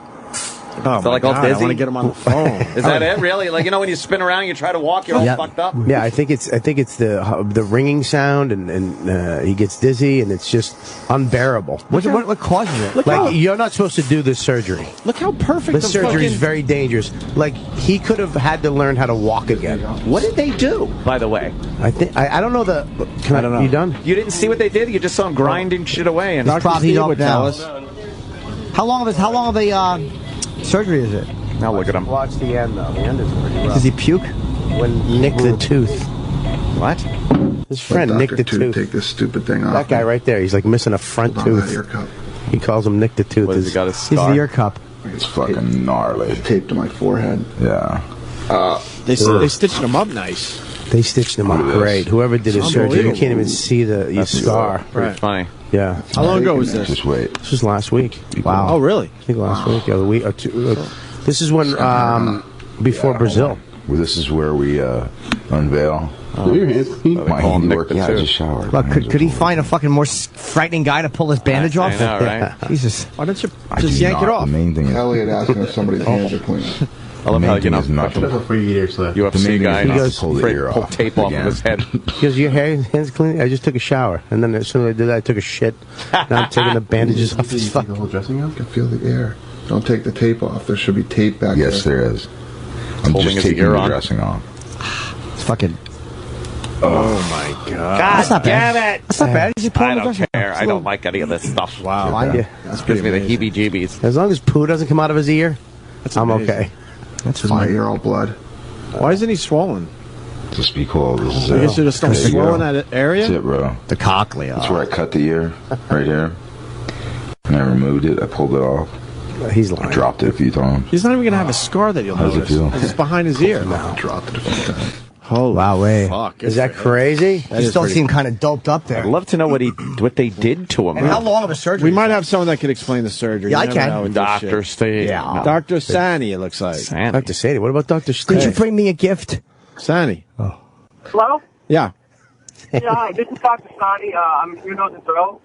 S1: Oh,
S3: So, like, all
S1: God, I
S3: dizzy?
S1: want to get him on the phone.
S3: Is that it? Really? Like, you know, when you spin around, you try to walk, you're all
S2: Yeah.
S3: fucked up.
S2: Yeah, I think it's the ringing sound, and he gets dizzy, and it's just unbearable.
S6: What causes it?
S1: Look how-
S2: Like, you're not supposed to do this surgery.
S1: Look how perfect
S2: This
S1: the
S2: surgery is
S1: fucking...
S2: very dangerous. Like, he could have had to learn how to walk again.
S3: What did they do, by the way?
S2: I think I don't know the. Can I
S1: don't know.
S2: You done?
S3: You didn't see what they did? You just saw him grinding shit away. And
S1: Dr.
S6: Probably
S1: Steve
S6: don't
S1: would
S6: know.
S1: tell us.
S6: How long of the surgery is it?
S3: now look at him.
S2: Watch the end though. The end is pretty rough.
S6: Does he puke?
S2: When nicked the tooth.
S3: What?
S2: His friend nicked the tooth.
S7: Take this stupid thing off.
S2: That guy right there. He's like missing a front
S7: Hold on, that
S2: tooth.
S7: ear cup.
S2: He calls him Nick the Tooth.
S3: What has he got a
S6: He's
S3: scar?
S6: the ear cup.
S8: It's fucking gnarly.
S7: Taped to my forehead.
S8: Yeah.
S1: They stitched him up nice.
S2: They stitched him up
S8: Look at this.
S2: great. Whoever did his surgery, you can't even see your scar.
S3: Pretty funny.
S2: Yeah.
S1: How long ago was this?
S8: Just wait.
S2: This was last week.
S6: Wow.
S1: Oh, really?
S2: I think last week or the week or two. This is when before Brazil.
S8: Well, this is where we unveil
S7: Your hands clean?
S8: my
S3: call him
S8: handiwork.
S3: Nick the
S8: Yeah, I
S3: Tooth.
S8: just showered.
S6: Well,
S8: My hands
S6: could
S8: are
S6: he
S8: full.
S6: find a fucking more frightening guy to pull his bandage off?
S3: I know, right?
S6: Jesus.
S1: Why don't you
S8: I
S1: just
S8: do
S1: yank it
S8: not.
S1: off?
S8: The main thing is
S7: Elliot asking if somebody's hands are clean.
S3: I love
S8: the
S3: how,
S8: main
S3: you
S8: thing
S3: know,
S8: is not to
S3: UFC
S8: The main
S3: guy
S8: thing is not
S2: goes-
S8: to pull the
S3: afraid
S8: ear
S3: to pull
S8: off.
S3: tape off of
S8: again.
S3: his head.
S2: Because your hands clean. I just took a shower, and then as soon as I did that, I took a shit. Now I'm taking the bandages off his fuck.
S7: whole dressing gown? You can feel the air. Don't take the tape off. There should be tape back
S8: Yes,
S7: there.
S8: there is. I'm
S3: Holding
S8: just
S3: his
S8: taking
S3: ear
S8: the
S3: on.
S8: dressing off.
S6: It's fucking.
S1: Oh, my God.
S6: That's not bad.
S3: Damn it!
S6: That's not bad. He's just pulling
S3: I
S6: the
S3: don't
S6: dressing
S3: care.
S6: room.
S3: I don't like any of this stuff.
S1: Wow.
S6: Mind you.
S1: That's
S3: Gives me the
S1: amazing.
S3: heebie-jeebies.
S2: As long as poo doesn't come out of his ear, I'm
S1: amazing.
S2: okay.
S6: That's
S7: Is my
S6: fine.
S7: ear all blood?
S1: Why isn't he swollen?
S8: Just be cool. This is
S1: I guess you just don't
S8: there you
S1: swell in
S8: go.
S1: that area?
S8: That's it, bro.
S6: The cochlea.
S8: That's where I cut the ear, right here. And I removed it. I pulled it off.
S2: He's
S8: I
S2: lying.
S8: dropped it a few times.
S1: He's not even going to have a scar that you'll
S8: How does it
S1: notice.
S8: feel?
S1: It's behind his ear.
S7: I dropped it a few times.
S1: Holy
S6: Wow, way.
S1: fuck.
S2: Is that crazy?
S6: You still seem kind of doped up there.
S3: I'd love to know what they did to him.
S6: And how long of a surgery?
S1: We might have someone that could explain the surgery.
S6: Yeah,
S1: You
S6: I
S1: never
S6: can.
S1: know with this
S3: Dr.
S1: shit.
S3: Steve.
S6: Yeah.
S1: Dr. Sani, it looks like.
S3: Sandy.
S2: Dr. Sadie. What about Dr. Steve?
S6: Could you bring me a gift?
S1: Sani.
S9: Hello?
S1: Yeah.
S9: Yeah, hi, this is Dr. Sani. I'm your nose and throat.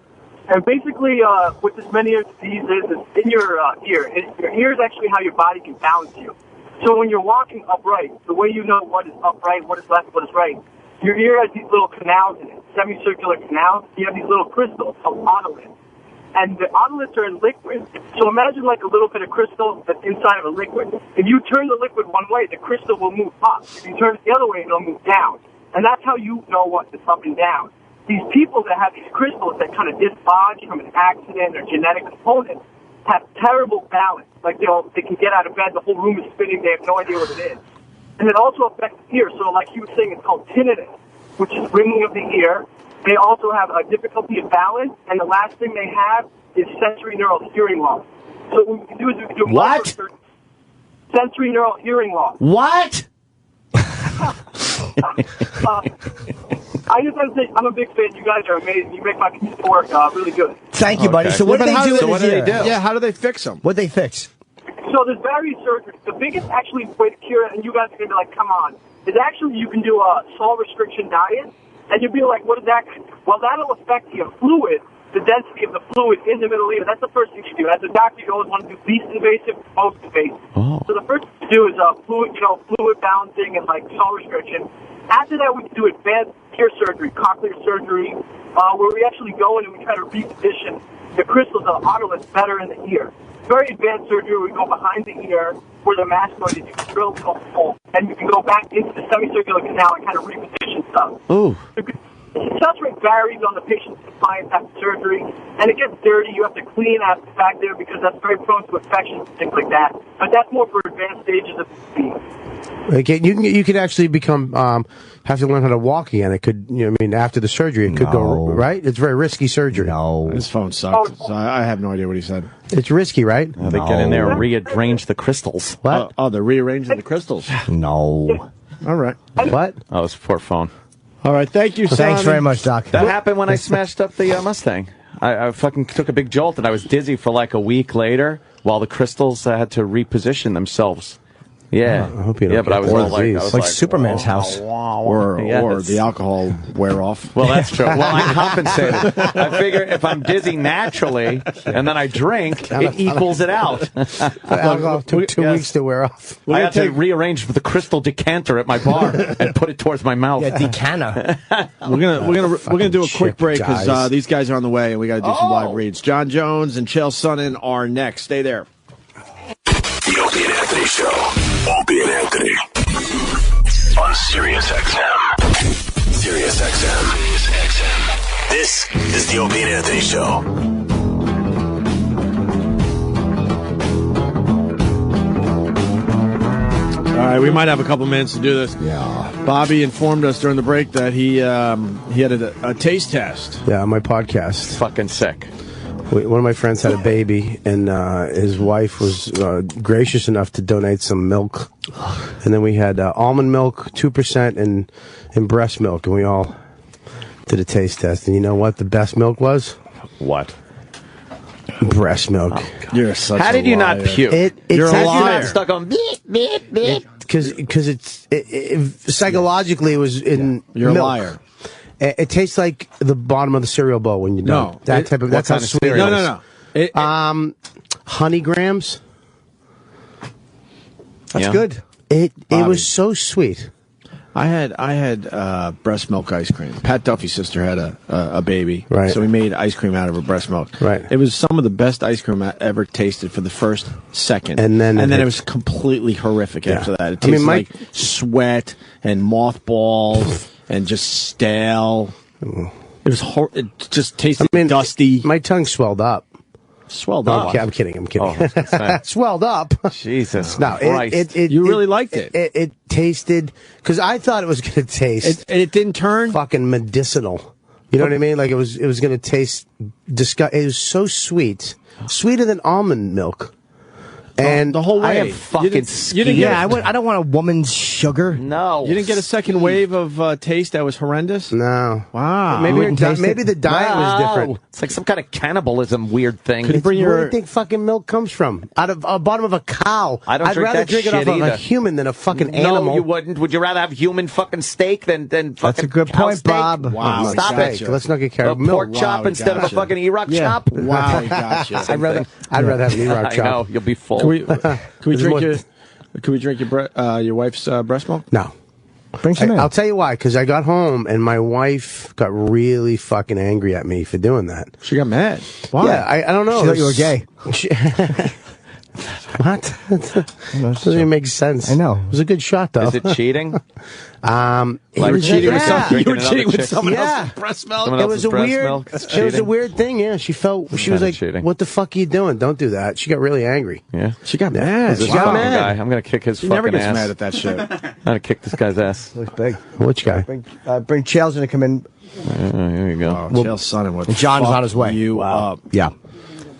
S9: And basically, what this many of disease is in your ear. Your ear is actually how your body can balance you. So when you're walking upright, the way you know what is upright, what is left, what is right, your ear has these little canals in it, semicircular canals. You have these little crystals called otoliths. And the otoliths are in liquid. So imagine like a little bit of crystal that's inside of a liquid. If you turn the liquid one way, the crystal will move up. If you turn it the other way, it'll move down. And that's how you know what is up and down. these people that have these crystals that kind of dislodge from an accident or genetic component have terrible balance. Like they can get out of bed, the whole room is spinning, they have no idea what it is. And it also affects the ear. So like you were saying, it's called tinnitus, which is ringing of the ear. They also have a difficulty of balance, and the last thing they have is sensory neural hearing loss. So what we can do is we can do
S3: What?
S9: sensory neural hearing loss.
S3: What?
S9: I just want to say, I'm a big fan. You guys are amazing. You make my computer work really good.
S5: Thank you, buddy. So what do they do?
S3: So what do they do?
S1: Yeah, how do they fix them?
S5: What they fix?
S9: So there's various surgeries. The biggest actually way to cure it, and you guys are going to be like, come on, is actually you can do a salt restriction diet, and you'll be like, what is that? Well, that'll affect your fluid, the density of the fluid in the middle ear. That's the first thing you do. As a doctor, you always want to do least invasive, most invasive.
S3: Oh.
S9: So the first thing to do is fluid balancing and like salt restriction. After that, we can do advanced ear surgery, cochlear surgery, where we actually go in and we try to reposition the crystals of the otoliths better in the ear. Very advanced surgery where we go behind the ear where the mastoid is. You can drill a hole, and you can go back into the semicircular canal and kind of reposition stuff.
S3: Ooh.
S9: The success rate varies on the patient's compliance after surgery, and it gets dirty. You have to clean after back there because that's very prone to infections and things like that. But that's more for advanced stages of disease.
S2: Okay, you could actually become have to learn how to walk again. It could, after the surgery, it could go right. It's very risky surgery.
S5: No,
S1: His phone sucked. So I have no idea what he said.
S2: it's risky, right?
S3: They get in there and rearrange the crystals.
S2: What?
S1: Oh, they're rearranging the crystals.
S5: no.
S1: All right.
S2: What?
S3: Oh, it's a poor phone.
S1: All right. Thank you,
S5: Thanks
S1: Sonnen.
S5: very much, Doc.
S3: That happened when I smashed up the Mustang. I fucking took a big jolt and I was dizzy for like a week later while the crystals had to reposition themselves. Yeah.
S2: I hope you don't
S3: but I was
S2: get
S3: all like,
S2: disease.
S3: I was
S5: Like Superman's house.
S1: Or
S3: Yes.
S1: the alcohol wear off.
S3: Well, that's true. Well, I compensated. I figure if I'm dizzy naturally and then I drink, it equals it out.
S2: Alcohol took 2
S3: Yes.
S2: weeks to wear off.
S3: I had to rearrange the crystal decanter at my bar and put it towards my mouth.
S5: Yeah, Decana.
S1: We're gonna do a quick break because
S2: guys.
S1: these guys are on the way and we got to do some live reads. John Jones and Chael Sonnen are next. Stay there.
S10: The Opie and Anthony Show. Opie and Anthony. On Sirius XM. Sirius XM. This is the Opie and Anthony Show.
S1: All right, we might have a couple minutes to do this.
S5: Yeah.
S1: Bobby informed us during the break that he had a taste test.
S2: Yeah, on my podcast.
S3: Fucking sick.
S2: One of my friends had a baby, and his wife was gracious enough to donate some milk. And then we had almond milk, 2%, and breast milk, and we all did a taste test. And you know what the best milk was?
S3: What?
S2: Breast milk.
S1: You're such
S3: How
S1: a
S3: did you not
S1: liar.
S3: puke?
S1: You're a
S2: tastes-
S1: liar.
S3: Not stuck on beep, beep, beep.
S2: Because psychologically it was in
S1: You're
S2: milk.
S1: a liar.
S2: It tastes like the bottom of the cereal bowl when you're done.
S1: No.
S2: That's how
S3: kind of
S2: sweet
S3: cereal?
S2: it is.
S1: No.
S2: Honey grams.
S5: That's
S3: Yeah.
S5: good.
S2: It
S1: Bobby.
S2: was so sweet.
S1: I had breast milk ice cream. Pat Duffy's sister had a baby,
S2: Right.
S1: so we made ice cream out of her breast milk.
S2: Right.
S1: It was some of the best ice cream I ever tasted for the first second,
S2: And then
S1: it
S2: it-
S1: was completely horrific
S2: Yeah.
S1: after that. It
S2: I mean,
S1: tasted
S2: my-
S1: like sweat and mothballs and just stale. It was it just tasted dusty.
S2: My tongue swelled up.
S1: Swelled
S2: No,
S1: up.
S2: I'm kidding. I'm kidding.
S3: Oh, I was gonna say.
S2: Swelled up.
S3: Jesus
S2: No,
S3: Christ.
S1: You really liked it.
S2: It tasted because I thought it was going to taste.
S1: It didn't turn.
S2: Fucking medicinal. You know what I mean? Like it was going to taste disgusting. It was so sweet, sweeter than almond milk. And
S1: the whole way.
S3: I am
S1: You
S3: fucking
S1: didn't- you didn't
S3: scared.
S1: get-
S5: I don't want a woman's sugar.
S3: No.
S1: You didn't get a second wave of taste that was horrendous?
S2: no,
S1: Wow.
S2: maybe
S5: wouldn't taste
S2: maybe
S5: it?
S2: the diet was different.
S3: It's like some kind of cannibalism weird thing.
S1: Could you bring
S2: Where do
S1: your
S2: you think fucking milk comes from? Out of a bottom of a cow.
S3: I don't
S2: I'd
S3: drink
S2: rather
S3: that
S2: drink it off
S3: shit
S2: of a
S3: either.
S2: human than a fucking
S3: No,
S2: animal.
S3: you wouldn't. Would you rather have human fucking steak than fucking
S5: That's a good
S3: cow
S5: point,
S3: steak?
S5: Bob.
S1: Wow,
S3: Stop
S1: gotcha.
S3: it.
S2: Steak. Let's not get carried
S3: A
S2: away.
S3: pork
S2: Milk.
S3: chop
S1: Wow,
S3: instead of a
S1: gotcha.
S3: fucking E-Rock
S5: Yeah.
S3: chop?
S1: Wow, gotcha.
S2: I'd rather have an E-Rock
S3: I
S2: chop.
S3: know. You'll be full.
S1: Can we
S2: There's
S1: drink
S2: more-
S1: your wife's breast milk?
S2: No.
S5: Bring some in.
S2: I'll tell you why. Because I got home and my wife got really fucking angry at me for doing that.
S1: She got mad. Why?
S2: Yeah, I don't know.
S5: She thought you were gay.
S2: What? Doesn't even make sense.
S5: I know.
S2: It was a good shot, though.
S3: Is it cheating?
S2: Like
S1: you were cheating with
S3: drinking
S1: you were cheating
S3: another
S1: with
S3: chick's-
S1: someone
S2: Yeah.
S1: else's breast milk.
S3: Someone
S2: It
S3: else's
S2: was a
S3: breast
S2: weird.
S3: milk? That's
S2: It was a
S3: cheating?
S2: weird thing. Yeah, she felt. She was
S3: Kinda
S2: like,
S3: cheating.
S2: "What the fuck are you doing? Don't do that." She got really angry.
S3: Yeah.
S1: She got mad.
S3: This
S2: She got
S3: fucking
S2: mad.
S3: guy. I'm gonna kick his
S1: She
S3: fucking
S1: never gets
S3: ass.
S1: mad at that shit.
S3: I'm gonna kick this guy's ass.
S5: Looks big.
S2: Which guy?
S5: Bring Chael's gonna come in.
S3: Here you go.
S1: Oh, Chael Sonnen would
S5: John's
S1: fuck
S5: on his way.
S1: you up.
S2: Yeah.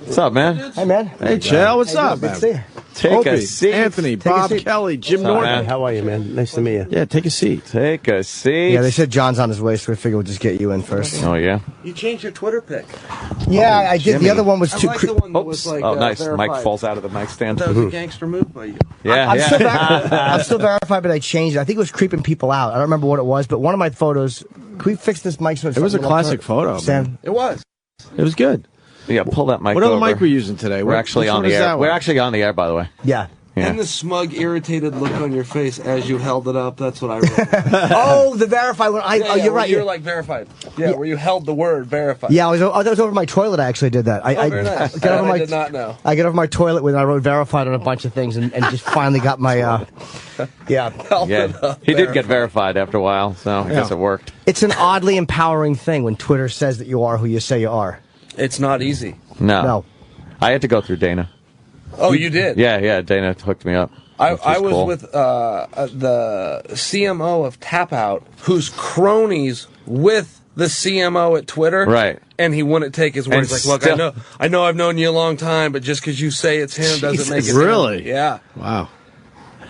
S3: What's up, man?
S5: Hey, man.
S1: Hey, Chael, what's up,
S5: Good
S1: man?
S5: to see you.
S3: Take
S1: Opie,
S3: a seat.
S1: Anthony,
S5: a
S1: Bob
S5: seat.
S1: Kelly, Jim
S3: What's up,
S1: Norton.
S3: man?
S2: How are you, man? Nice to meet you.
S1: Yeah, take a seat.
S3: Take a seat.
S5: Yeah, they said John's on his way, so we figured we'll just get you in first.
S3: Oh yeah.
S11: You changed your Twitter pic.
S5: Yeah, I did.
S3: Jimmy.
S5: The other one was
S11: I
S5: too.
S11: like the one that was
S3: Oops.
S11: like
S3: Oh, nice.
S11: verified.
S3: Mike falls out of the mic stand.
S11: That was a gangster move by you.
S3: Yeah,
S5: I'm
S3: yeah.
S5: still I'm still verified, but I changed it. I think it was creeping people out. I don't remember what it was, but one of my photos. Can we fix this mic? So
S1: It was a classic photo,
S5: Sam.
S1: man.
S11: It was.
S1: It was good.
S3: Yeah, pull that mic
S1: What other
S3: over.
S1: mic we using today?
S3: We're actually
S1: Which
S3: on
S1: one
S3: the
S1: is
S3: air.
S1: that
S3: We're
S1: one?
S3: actually on the air, by the way.
S5: Yeah.
S3: Yeah.
S11: And the smug, irritated look on your face as you held it up. That's what I wrote.
S5: Oh, the verified one.
S11: Yeah,
S5: You're right.
S11: You're like verified. Yeah, where you held the word verified.
S5: Yeah, that was over my toilet. I actually did that. I
S11: very nice.
S5: got over
S11: I
S5: my,
S11: did not know.
S5: I got over my toilet when I wrote verified on a bunch of things, and just finally got my. Yeah,
S11: Held
S3: Yeah,
S11: it up,
S3: he did get verified after a while, so I guess it worked.
S5: it's an oddly empowering thing when Twitter says that you are who you say you are.
S11: It's not easy.
S5: No.
S3: I had to go through Dana.
S11: Oh, you did?
S3: Yeah, Dana hooked me up.
S11: I was
S3: cool.
S11: with the CMO of Tap Out, who's cronies with the CMO at Twitter.
S3: Right.
S11: And he wouldn't take his word.
S3: And
S11: He's like,
S3: still-
S11: look, I know I've known you a long time, but just because you say it's him doesn't make it
S1: Really?
S11: him. Yeah.
S1: Wow.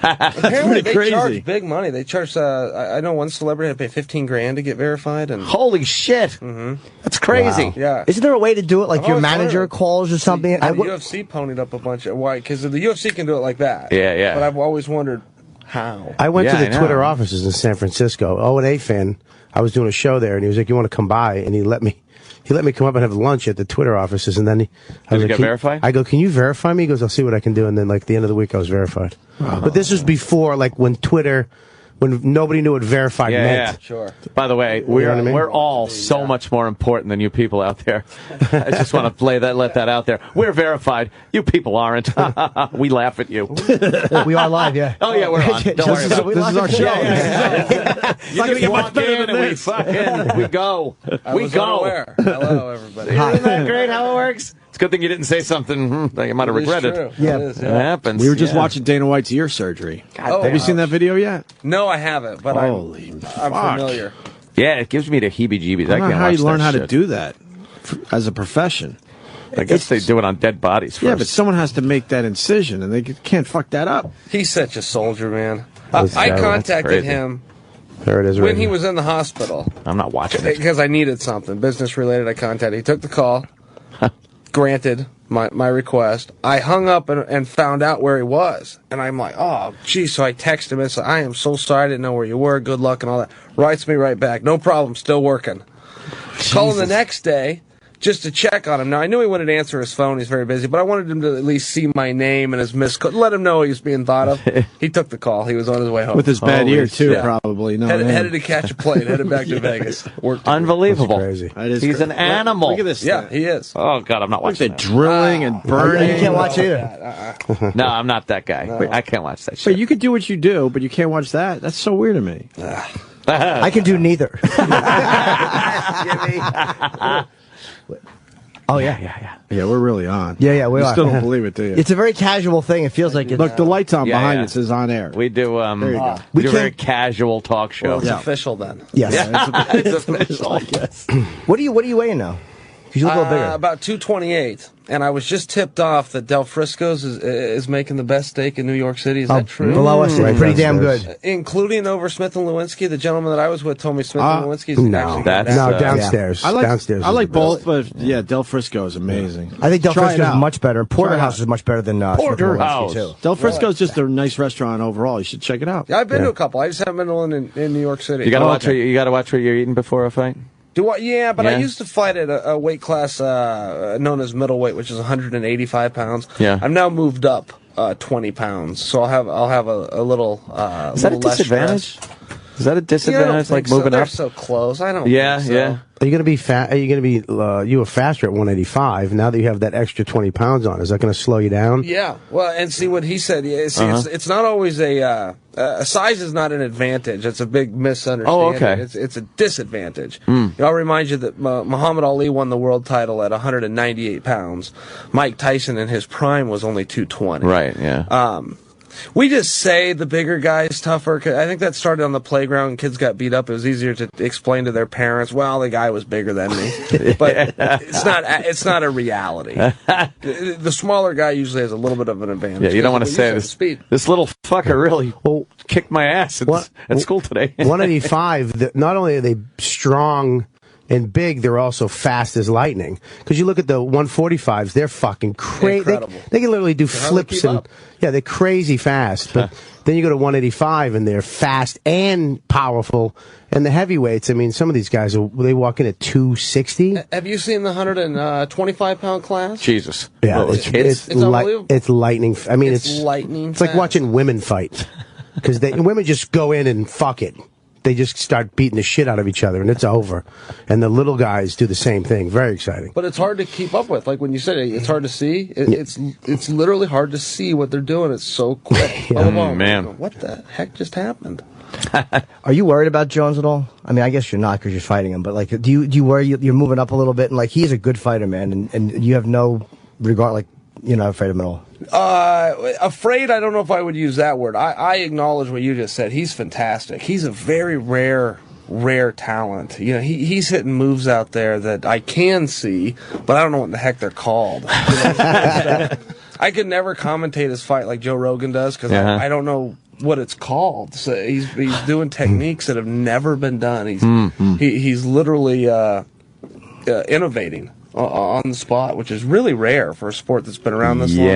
S11: Apparently they
S1: crazy.
S11: charge big money. They charge, I know one celebrity had to pay $15,000 to get verified. And
S3: Holy shit! That's crazy.
S5: Wow.
S11: yeah.
S5: Isn't there a way to do it like
S11: I've
S5: your
S11: always
S5: manager
S11: wondered.
S5: calls or something?
S11: The UFC ponied up a bunch of why because the UFC can do it like that.
S3: Yeah.
S11: But I've always wondered how.
S2: I went
S3: Yeah,
S2: to
S3: I
S2: the Twitter
S3: know.
S2: offices in San Francisco. O&A fan. I was doing a show there, and he was like, "You want to come by?" And he let me come up and have lunch at the Twitter offices. And then I
S3: Did
S2: was
S3: you
S2: like,
S3: get verified?
S2: I go, "Can you verify me?" He goes, "I'll see what I can do." And then, like, the end of the week, I was verified. But this was before, like, when nobody knew what verified meant.
S11: Sure.
S3: By the way,
S2: know what I mean?
S3: we're all so much more important than you people out there. I just want to let that out there. We're verified. You people aren't. We laugh at you.
S5: We are live, yeah.
S3: Oh yeah, we're on. Don't worry about it.
S1: This is our show.
S3: You just walk in and we go. We
S11: was
S3: go.
S11: unaware. Hello, everybody.
S3: Isn't that great how it works? It's a good thing you didn't say something that you might have
S11: It is
S3: regretted.
S11: true.
S5: Yeah.
S11: It is,
S3: It happens.
S1: We were just
S3: Yeah.
S1: watching Dana White's ear surgery.
S11: Oh,
S1: Have you seen that video yet?
S11: No, I haven't, but
S1: Holy
S11: I'm
S1: fuck.
S11: familiar.
S3: Yeah, it gives me the heebie-jeebies.
S1: I don't know
S3: can't
S1: how you
S3: watch
S1: learn
S3: that
S1: how to
S3: shit.
S1: do that as a profession.
S3: I guess they do it on dead bodies first.
S1: Yeah, but someone has to make that incision, and they can't fuck that up.
S11: He's such a soldier, man.
S2: That's
S11: I
S2: terrible.
S11: contacted
S3: That's crazy.
S11: him
S2: There it is.
S11: when
S2: right
S11: he
S2: here.
S11: was in the hospital
S3: I'm not watching it.
S11: because I needed something business related. I contacted. He took the call, granted my request. I hung up and found out where he was, and I'm like, oh, geez. So I texted him and said, I am so sorry. I didn't know where you were. Good luck and all that. Writes me right back. No problem. Still working. Call him the next day just to check on him. Now, I knew he wouldn't answer his phone. He's very busy, but I wanted him to at least see my name and his missed call. Let him know he was being thought of. He took the call. He was on his way home.
S1: With his bad
S3: Holy
S1: ear, too,
S11: shit.
S1: probably. No,
S11: headed to catch a plane, headed back to Vegas. Worked.
S3: Unbelievable.
S2: That's crazy.
S1: That is
S3: He's
S1: crazy.
S3: an animal.
S1: Look at this.
S11: Yeah,
S1: thing.
S11: he is.
S3: Oh, God, I'm not
S1: Look
S3: watching
S1: at
S3: that.
S1: drilling and
S5: You
S1: burning.
S5: can't watch it either.
S3: No, I'm not that guy. I can't watch that shit.
S1: But you could do what you do, but you can't watch that. That's so weird to me.
S5: I can do neither. Oh yeah.
S1: Yeah, we're really on.
S5: Yeah, we
S1: you
S5: are.
S1: still don't believe it, do you?
S5: It's a very casual thing. It feels like it's
S1: Look, the light's on
S3: Yeah,
S1: behind
S3: yeah.
S1: you. It says on air.
S3: We do,
S1: There you go.
S3: we do a
S5: We
S3: very
S5: can't-
S3: casual talk show.
S11: Well, it's
S1: Yeah.
S11: official then.
S5: yes.
S3: It's official.
S5: What are you weighing now? Because you look a little bigger.
S11: About 228, and I was just tipped off that Del Frisco's is making the best steak in New York City. Is that true?
S5: Below us,
S2: Right
S5: it's pretty damn
S2: downstairs.
S5: good.
S11: Including over Smith and Lewinsky. The gentleman that I was with told me Smith and Lewinsky's
S2: No,
S11: actually
S3: that's-
S2: no,
S3: uh,
S2: downstairs.
S1: I like
S2: downstairs.
S1: I
S2: is
S1: like
S2: the best.
S1: both, but yeah, Del Frisco is amazing.
S5: I think Del
S1: Try it
S5: Frisco's is
S1: out.
S5: much better. And Porterhouse is much better than Smith and
S3: Porterhouse.
S5: Lewinsky, too.
S1: Del Frisco is just a nice restaurant overall. You should check it out.
S11: Yeah, I've been to a couple. I just haven't been to one in New York City.
S3: You gotta
S1: Oh,
S3: watch.
S1: okay.
S3: You gotta watch what you're eating before a fight.
S11: Do I? Yeah, but I
S3: Yeah.
S11: used to fight at a weight class known as middleweight, which is 185 pounds.
S3: Yeah.
S11: I've now moved up 20 pounds, so I'll have a little.
S3: Is that a
S11: little less
S3: disadvantage?
S11: stress.
S3: Is that a disadvantage, like moving
S11: They're
S3: up?
S11: so close. I don't
S3: Yeah,
S11: think so.
S3: yeah.
S2: Are you going to be fat? Are you going to be? You were faster at 185. Now that you have that extra 20 pounds on, is that going to slow you down?
S11: Yeah, well, and see what he said. Yeah, see, it's not always a size is not an advantage. It's a big misunderstanding.
S3: Oh, okay.
S11: It's a disadvantage. I'll remind you that Muhammad Ali won the world title at 198 pounds. Mike Tyson in his prime was only 220.
S3: Right. Yeah.
S11: We just say the bigger guy is tougher. 'Cause I think that started on the playground. Kids got beat up. It was easier to explain to their parents, well, the guy was bigger than me. But it's not a reality. The smaller guy usually has a little bit of an advantage.
S3: Yeah, you don't want to say this little fucker really kicked my ass at school today.
S2: 185, not only are they strong and big, they're also fast as lightning. Because you look at the 145s, they're fucking crazy. They can literally do flips and they're crazy fast. But then you go to 185 and they're fast and powerful. And the heavyweights, I mean, some of these guys they walk in at 260.
S11: Have you seen the 125-pound class?
S3: Jesus.
S2: Yeah,
S11: it's unbelievable.
S2: It's lightning. I mean,
S11: it's lightning.
S2: It's like watching women fight. Because women just go in and fuck it. They just start beating the shit out of each other, and it's over. And the little guys do the same thing. Very exciting.
S11: But it's hard to keep up with. Like when you said it's hard to see. It's literally hard to see what they're doing. It's so quick.
S3: Man.
S11: What the heck just happened?
S5: Are you worried about Jones at all? I mean, I guess you're not because you're fighting him. But like, do you worry you're moving up a little bit? And like, he's a good fighter, man, and you have no regard. Like, you're not afraid of him at all.
S11: Afraid, I don't know if I would use that word. I acknowledge what you just said. He's fantastic. He's a very rare talent. You know, he's hitting moves out there that I can see, but I don't know what the heck they're called. I could never commentate his fight like Joe Rogan does because I don't know what it's called. So he's doing techniques that have never been done. He's literally innovating on the spot, which is really rare for a sport that's been around this long.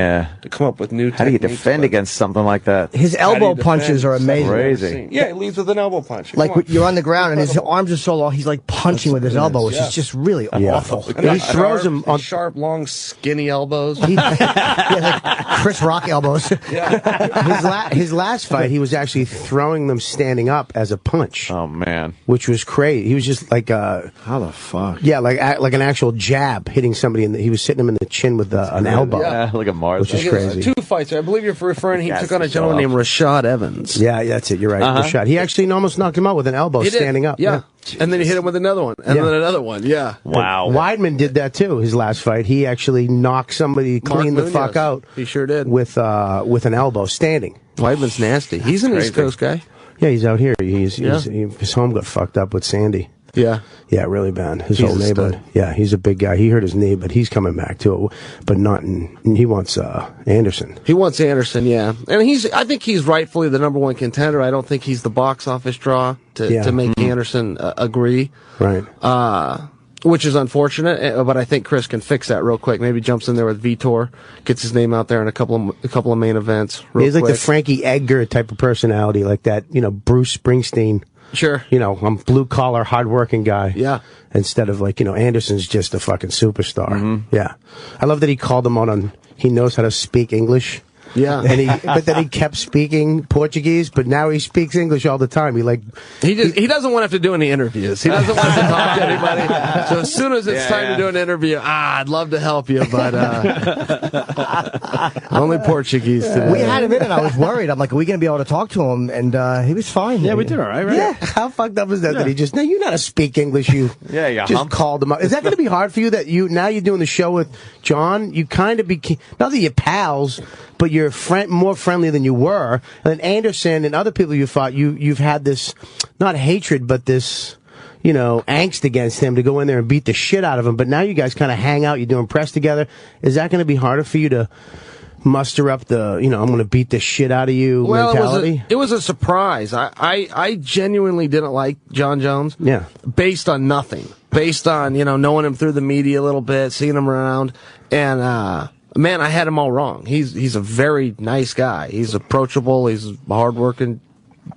S11: To come up with new techniques.
S3: How do you defend against something like that?
S5: His elbow punches are amazing.
S3: Crazy.
S11: Yeah, he leads with an elbow punch.
S5: Like you're on the ground and his arms are so long, he's like punching with his elbow, which is just really awful.
S11: And he throws them on sharp, long, skinny elbows.
S5: Like Chris Rock elbows.
S2: His last fight, he was actually throwing them standing up as a punch.
S3: Oh man,
S2: which was crazy. He was just like
S1: how the fuck?
S2: Yeah, like an actual jab hitting somebody he was hitting him in the chin with an elbow.
S3: Yeah, look at Mars,
S2: which is crazy.
S11: 2 fights. I believe you're referring. He took on a gentleman named Rashad Evans.
S2: Yeah, that's it. You're right. Rashad. He actually almost knocked him out with an elbow standing up.
S11: Yeah. And then he hit him with another one, and then another one. Yeah.
S3: Wow.
S2: Weidman did that too. His last fight, he actually knocked somebody clean the fuck out.
S11: He sure did
S2: with an elbow standing.
S11: Weidman's nasty. He's an East Coast guy.
S2: Yeah, he's out here. His home got fucked up with Sandy.
S11: Yeah.
S2: Yeah, really bad. His whole neighborhood. Yeah, he's a big guy. He hurt his knee, but he's coming back too. But he wants Anderson.
S11: He wants Anderson, yeah. And I think he's rightfully the number one contender. I don't think he's the box office draw to make Anderson agree.
S2: Right.
S11: Which is unfortunate, but I think Chris can fix that real quick. Maybe jumps in there with Vitor, gets his name out there in a couple of main events.
S2: He's like the Frankie Edgar type of personality, like that, Bruce Springsteen.
S11: Sure.
S2: I'm blue collar, hardworking guy.
S11: Yeah.
S2: Instead of Anderson's just a fucking superstar. Yeah. I love that he called him on he knows how to speak English.
S11: Yeah.
S2: But then he kept speaking Portuguese, but now he speaks English all the time. He
S11: doesn't want to have to do any interviews. He doesn't want to talk to anybody. So as soon as it's time to do an interview, I'd love to help you, but only Portuguese today.
S5: We had him in, and I was worried. I'm like, are we going to be able to talk to him? And he was fine.
S1: Yeah, we did all right?
S2: Yeah. How fucked up is that? That he just, no, you know how to speak English. You just called him up. Is that going to be hard for you that now you're doing the show with John? You kind of not that you're pals, but you're more friendly than you were. And then Anderson and other people you fought, you've had this, not hatred, but this, angst against him to go in there and beat the shit out of him. But now you guys kind of hang out, you're doing press together. Is that going to be harder for you to muster up the, I'm going to beat the shit out of you mentality?
S11: It was a surprise. I genuinely didn't like John Jones.
S2: Yeah.
S11: Based on nothing. Based on, knowing him through the media a little bit, seeing him around. And, man, I had him all wrong. He's a very nice guy. He's approachable. He's a hardworking,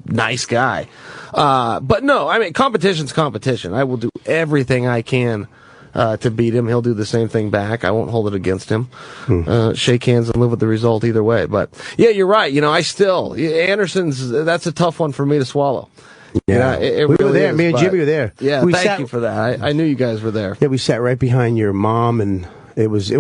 S11: nice guy. But no, I mean, competition's competition. I will do everything I can to beat him. He'll do the same thing back. I won't hold it against him. Shake hands and live with the result either way. But yeah, you're right. Anderson's, that's a tough one for me to swallow.
S2: Yeah,
S11: it
S2: we
S11: really
S2: were there.
S11: is,
S2: Me and
S11: but-
S2: Jimmy were there.
S11: Yeah,
S2: we
S11: thank you for that. I knew you guys were there.
S2: Yeah, we sat right behind your mom, and it was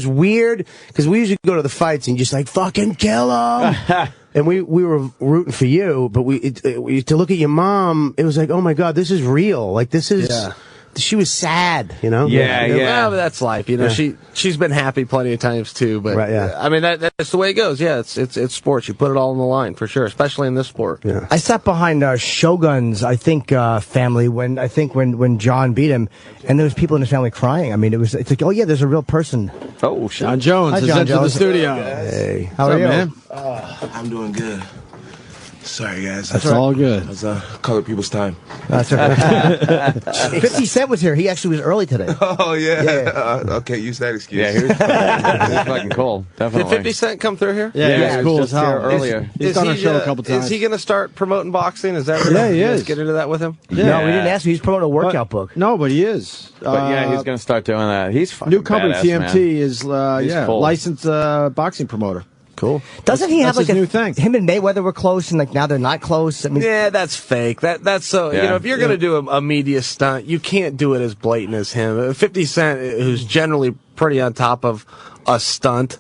S2: weird because we usually go to the fights and just like fucking kill him. And we were rooting for you, but to look at your mom, it was like, oh my god, this is real. Like this is.
S11: Yeah.
S2: She was sad, you know.
S11: Well, but that's life, you know.
S2: Yeah.
S11: She's been happy plenty of times too, but
S2: Right, yeah.
S11: I mean that's the way it goes. Yeah, it's sports. You put it all on the line for sure, especially in this sport.
S2: Yeah.
S5: I sat behind Shogun's, I think, family when John beat him, and there was people in his family crying. I mean, it's like, oh yeah, there's a real person.
S3: Oh, shit.
S1: John Jones
S5: Hi,
S1: has
S5: John
S1: entered the
S5: Jones.
S1: studio.
S2: Hey,
S5: How are you,
S1: man?
S8: I'm doing good. Sorry, guys.
S1: That's all good.
S8: It's colored people's time.
S5: That's okay. 50 Cent was here. He actually was early today.
S8: Oh, yeah.
S5: Yeah.
S8: Okay, use that excuse.
S3: Yeah, he was fucking cool.
S11: Did
S3: Definitely.
S11: 50 Cent come through here?
S1: Yeah,
S3: he
S1: it's
S3: was
S1: cool
S3: just
S1: as hell.
S3: here earlier.
S1: He's done our show a couple times.
S11: Is he going to start promoting boxing? Is that
S1: Yeah, he
S11: you guys
S1: is.
S11: get into that with him?
S5: No, we didn't ask him. He's promoting a workout book.
S1: No, but he is.
S3: But yeah, he's going to start doing that. He's fucking
S1: New company,
S3: badass,
S1: TMT,
S3: man.
S1: is
S3: He's cool.
S1: licensed boxing promoter.
S2: cool.
S5: Doesn't he have
S1: That's
S5: like
S1: his new thing.
S5: Him and Mayweather were close, and like now they're not close. I mean,
S11: Yeah, that's fake. That's so. You
S3: Yeah.
S11: know, if you're going to do a media stunt, you can't do it as blatant as him. 50 Cent, who's generally pretty on top of a stunt.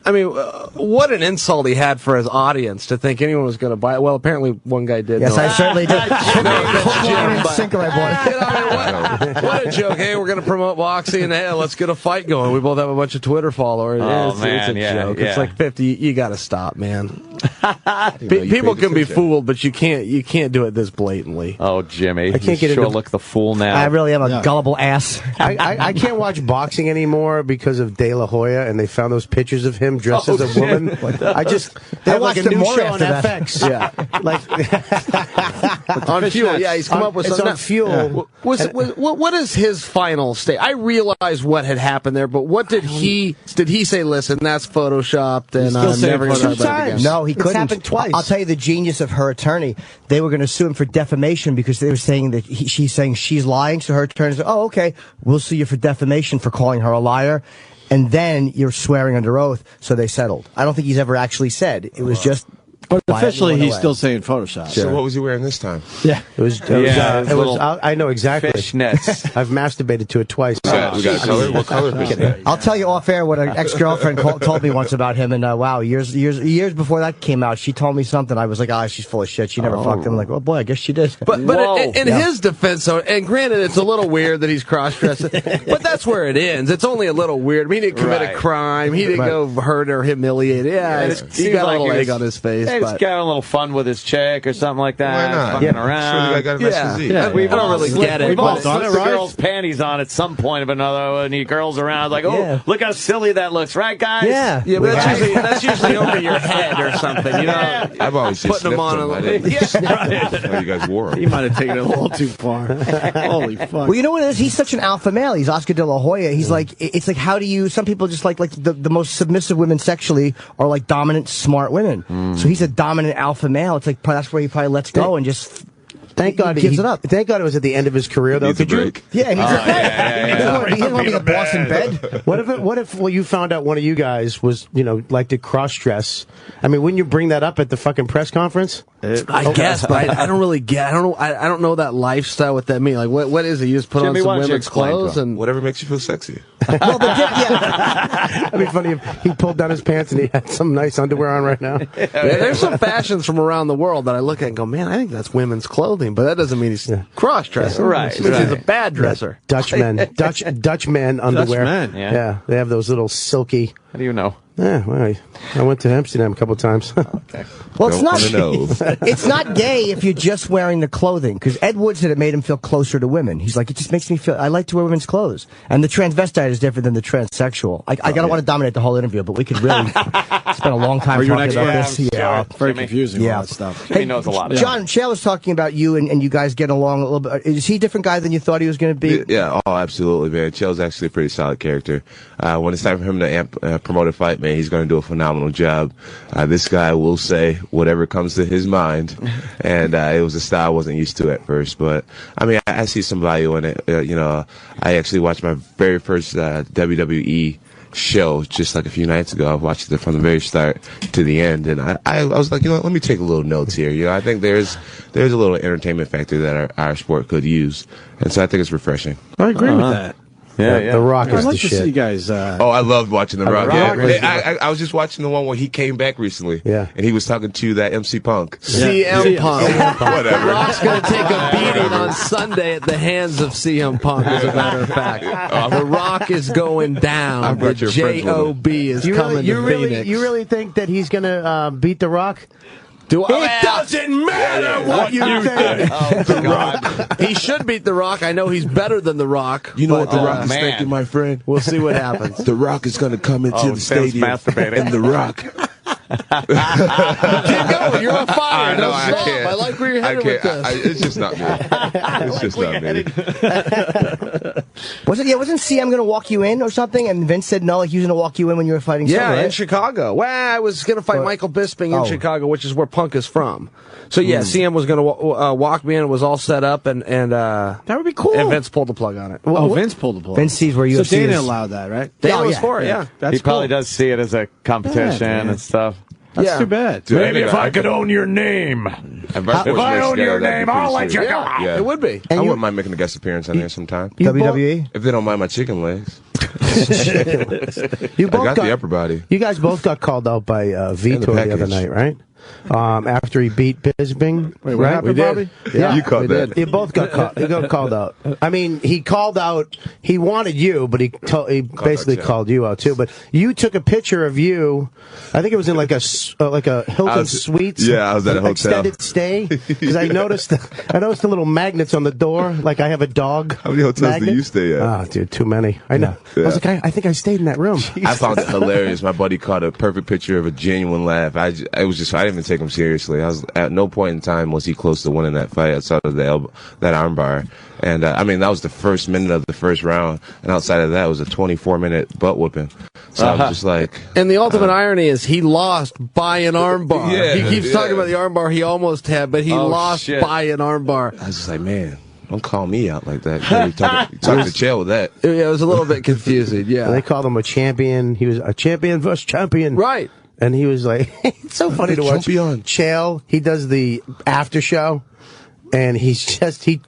S11: I mean, what an insult he had for his audience to think anyone was going to buy it. Well, apparently one guy did.
S5: yes,
S11: No.
S5: I certainly did.
S11: Jim, but-
S5: Sinker, I bought.
S11: You know, I mean, what a joke. Hey, we're going to promote boxing. Hey, let's get a fight going. We both have a bunch of Twitter followers.
S3: Oh,
S11: it's
S3: man,
S11: a
S3: yeah,
S11: joke.
S3: yeah.
S11: It's like 50. You got to stop, man. People can be fooled, but you can't do it this blatantly.
S3: Oh, Jimmy.
S2: I can't get
S3: sure
S2: into-
S3: look the fool now.
S5: I really am a gullible ass.
S2: I can't watch boxing anymore because of De La Hoya, and they found those pictures of him dressed as a
S3: shit.
S2: woman. I just
S5: They
S2: have like a
S5: watched it
S2: new
S5: more
S2: show on
S5: after that.
S2: FX.
S11: Yeah.
S2: Like
S11: On Fuel, yeah, he's come up with
S2: it's
S11: something.
S2: on Fuel.
S11: What is his final state? I realize what had happened there, but what did he say? Listen, that's photoshopped, and
S1: still
S11: I'm
S1: saying
S11: never going to talk about it
S2: Sometimes.
S11: again.
S5: No, he
S2: It's
S5: couldn't.
S2: happened twice.
S5: I'll tell you the genius of her attorney. They were going to sue him for defamation because they were saying that she's saying she's lying. So her attorney said, "Oh, okay, we'll sue you for defamation for calling her a liar." And then you're swearing under oath. So they settled. I don't think he's ever actually said. It was just.
S1: But
S5: quietly
S1: officially,
S5: went
S1: he's
S5: away.
S1: still saying Photoshop.
S8: So what was he wearing this time?
S1: Yeah.
S2: It was.
S3: Yeah, those little
S2: I know exactly.
S3: fishnets.
S2: I've masturbated to it twice.
S8: We got a color? What color is it?
S5: I'll tell you off air what an ex-girlfriend told me once about him, and wow, years before that came out, she told me something. I was like, she's full of shit. She never fucked him. I'm like, oh boy, I guess she did.
S11: But
S3: Whoa.
S11: in his defense, though, and granted, it's a little weird that he's cross-dressing, but that's where it ends. It's only a little weird. I mean, he didn't commit a
S3: Right.
S11: crime. He didn't go hurt or humiliate. Yeah,
S3: It
S11: he
S3: seems
S11: got
S3: like
S11: a little
S3: he
S11: egg
S3: was-
S11: on his face.
S3: He was
S11: But
S3: having a little fun with his chick or something like that.
S8: Why not?
S3: Fucking
S8: Yeah.
S3: around.
S8: Sure, the guy got a nice physique.
S1: Yeah.
S3: We've
S11: I don't
S3: all
S11: really
S3: slipped-
S11: get it,
S3: We've all
S11: but-
S1: done
S3: slipped
S1: it,
S3: the
S1: right?
S3: girls' panties on at some point of another, and the girls around like, oh,
S5: Yeah.
S3: look how silly that looks, right, guys?
S5: Yeah.
S11: yeah, but that's usually over your head or something. You know,
S8: I've always just
S11: putting them
S8: sniffed
S11: on
S8: them.
S11: a
S8: I
S11: little.
S8: didn't know you guys wore them.
S1: He might have taken it a little too far. Holy fuck.
S5: Well, you know what it is? He's such an alpha male. He's Oscar De La Hoya. He's like, it's like, how do you, some people just like the most submissive women sexually are like dominant, smart women. So he's a dominant alpha male. It's like, that's where he probably lets go and just,
S2: Thank God
S5: gives it up.
S2: Thank God it was at the end of his career, though.
S8: Needs a
S2: Could you?
S8: break.
S5: Yeah, and he's like,
S3: yeah.
S5: he doesn't want to be the boss in bed.
S2: What if you found out one of you guys was, like to cross dress? I mean, wouldn't you bring that up at the fucking press conference?
S11: I guess, but I don't really get. I don't know. I don't know that lifestyle. What that means? Like, what is it? You just put
S3: Jimmy,
S11: on
S3: why
S11: some
S3: don't you
S11: women's
S3: explain to
S11: clothes
S3: him?
S11: and
S8: Whatever makes you feel sexy.
S5: Well, yeah.
S2: It'd be funny if he pulled down his pants and he had some nice underwear on right now.
S11: Yeah, there's some fashions from around the world that I look at and go, man, I think that's women's clothing, but that doesn't mean he's cross-dressing.
S3: Right,
S11: It means he's a
S3: right.
S11: bad dresser.
S2: Dutch men underwear.
S1: men.
S3: Yeah.
S2: They have those little silky.
S3: How do you know?
S2: Yeah, well, I went to Amsterdam a couple times.
S5: Well, it's
S8: Don't
S5: not.
S8: wanna know.
S5: It's not gay if you're just wearing the clothing. Because Ed Wood said it made him feel closer to women. He's like, it just makes me feel. I like to wear women's clothes. And the transvestite is different than the transsexual. I don't want to dominate the whole interview, but we could really spend a long time
S1: Are you an
S5: talking about
S1: expert?
S5: this. Yeah.
S1: Very
S3: Jimmy.
S1: confusing,
S5: Yeah.
S1: all that stuff.
S3: Jimmy knows a lot.
S5: John, Chael was talking about you and you guys getting along a little bit. Is he a different guy than you thought he was going to be?
S8: Yeah, oh, absolutely, man. Chael's actually a pretty solid character. When it's time for him to promote a fight, man, he's going to do a phenomenal job. This guy will say whatever comes to his mind, and it was a style I wasn't used to at first. But I mean, I see some value in it. I actually watched my very first WWE show just like a few nights ago. I watched it from the very start to the end, and I was like, let me take a little notes here. I think there's a little entertainment factor that our sport could use, and so I think it's refreshing.
S1: I agree with that.
S3: Yeah.
S2: The Rock is
S1: I'd like
S2: the
S1: to
S2: shit.
S1: see you guys.
S8: Oh, I loved watching The Rock.
S2: Rock
S8: I was just watching the one where he came back recently.
S2: Yeah.
S8: And he was talking to that MC Punk.
S12: CM Punk.
S8: Whatever.
S12: The Rock's going to take a beating on Sunday at the hands of CM Punk, as a matter of fact. The Rock is going down.
S8: I've got
S12: The
S8: your friends with him.
S12: J.O.B. is coming to Phoenix.
S2: You really think that he's going to beat The Rock?
S12: It doesn't matter what you think.
S3: Oh, God.
S12: He should beat The Rock. I know he's better than The Rock.
S8: You know what The Rock is
S3: man.
S8: thinking, my friend?
S12: We'll see what happens.
S8: The Rock is going to come into the
S3: Sam's
S8: stadium,
S3: masturbating.
S8: and The Rock.
S12: Keep going. You're on fire.
S8: I know,
S12: Don't
S8: I
S12: stop.
S8: can't.
S12: I like where you're
S8: I
S12: headed with
S8: can't.
S12: this.
S8: It's just not me. It's just not me.
S5: Wasn't CM going to walk you in or something? And Vince said no, like he was going to walk you in when you were fighting.
S12: Yeah,
S5: Sonnen, right?
S12: in Chicago. Well, I was going to fight Michael Bisping in Chicago, which is where Punk is from. So yeah, CM was going to walk me in. It was all set up, and
S1: That would be cool.
S12: and Vince pulled the plug on it.
S1: Vince pulled the plug.
S5: Vince sees where
S1: So
S5: UFC
S1: Dana
S5: is.
S1: allowed that, right?
S12: Dana was for it. Yeah.
S1: That's
S3: He probably
S1: cool.
S3: does see it as a competition
S1: man.
S3: and stuff.
S1: That's
S12: Yeah.
S1: too bad.
S8: Dude,
S3: Maybe if I
S8: could
S3: could own your name.
S8: If I
S3: own your name, I'll let you go.
S8: Yeah.
S12: It would be.
S8: I wouldn't mind making a guest appearance on there sometime.
S5: WWE.
S8: If they don't mind my chicken legs.
S2: You
S8: I
S2: both
S8: got the upper body.
S2: You guys both got called out by Vitor the other
S8: package.
S2: night, right? After he beat Bisping,
S1: Wait, what
S2: right?
S1: happened, Bobby?
S2: Yeah,
S8: You caught that.
S2: You both got called. He got called out. I mean, he called out. He wanted you, but he basically
S8: out Chael.
S2: called you out too. But you took a picture of you. I think it was in like a Hilton Suites.
S8: Yeah, I was at a hotel.
S2: Extended stay because I noticed the little magnets on the door. Like I have a dog.
S8: How many hotels
S2: magnet.
S8: do you stay at?
S2: Oh, dude, too many. I know. I was like, I think I stayed in that room.
S8: I found it hilarious. My buddy caught a perfect picture of a genuine laugh. I didn't even take him seriously. I was at no point in time was he close to winning that fight outside of that armbar. And I mean, that was the first minute of the first round, and outside of that was a 24-minute butt whooping. So I was just like.
S12: And the ultimate irony is he lost by an armbar.
S8: Yeah,
S12: He keeps talking about the armbar he almost had, but he lost
S3: shit.
S12: by an armbar.
S8: I was just like, man, don't call me out like that. You talk to Chael with that.
S12: Yeah, it was a little bit confusing. Yeah,
S2: They called him a champion. He was a champion versus champion.
S12: right.
S2: And he was like, it's so funny to watch.
S8: Champion.
S2: Chael, he does the after show. And he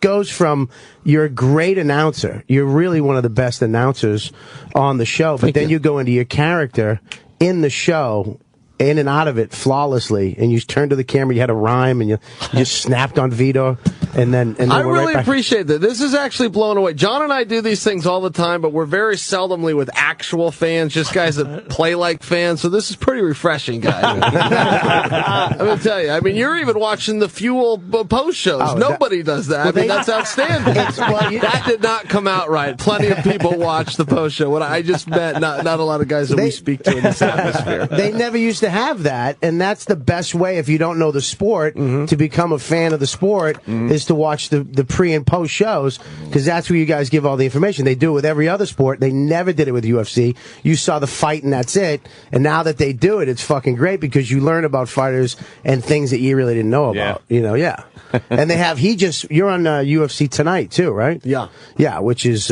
S2: goes from, you're a great announcer. You're really one of the best announcers on the show. But then you go into your character in the show, in and out of it flawlessly. And you turn to the camera, you had a rhyme, and you just snapped on Vito. And then
S12: I
S2: we're
S12: really
S2: right back.
S12: appreciate that. This is actually blown away. John and I do these things all the time, but we're very seldomly with actual fans, just guys that play like fans. So this is pretty refreshing, guys. I'm going to tell you. I mean, you're even watching the Fuel post shows.
S2: Oh,
S12: Nobody does that. I mean, that's outstanding. That did not come out right. Plenty of people watch the post show. What I just met, not a lot of guys that we speak to in this atmosphere.
S2: They never used to have that, and that's the best way if you don't know the sport to become a fan of the sport is to watch the pre and post shows, because that's where you guys give all the information. They do it with every other sport. They never did it with UFC. You saw the fight and that's it. And now that they do it, it's fucking great because you learn about fighters and things that you really didn't know about. You know, yeah. And they have you're on UFC tonight too, right?
S12: Yeah.
S2: Yeah, which is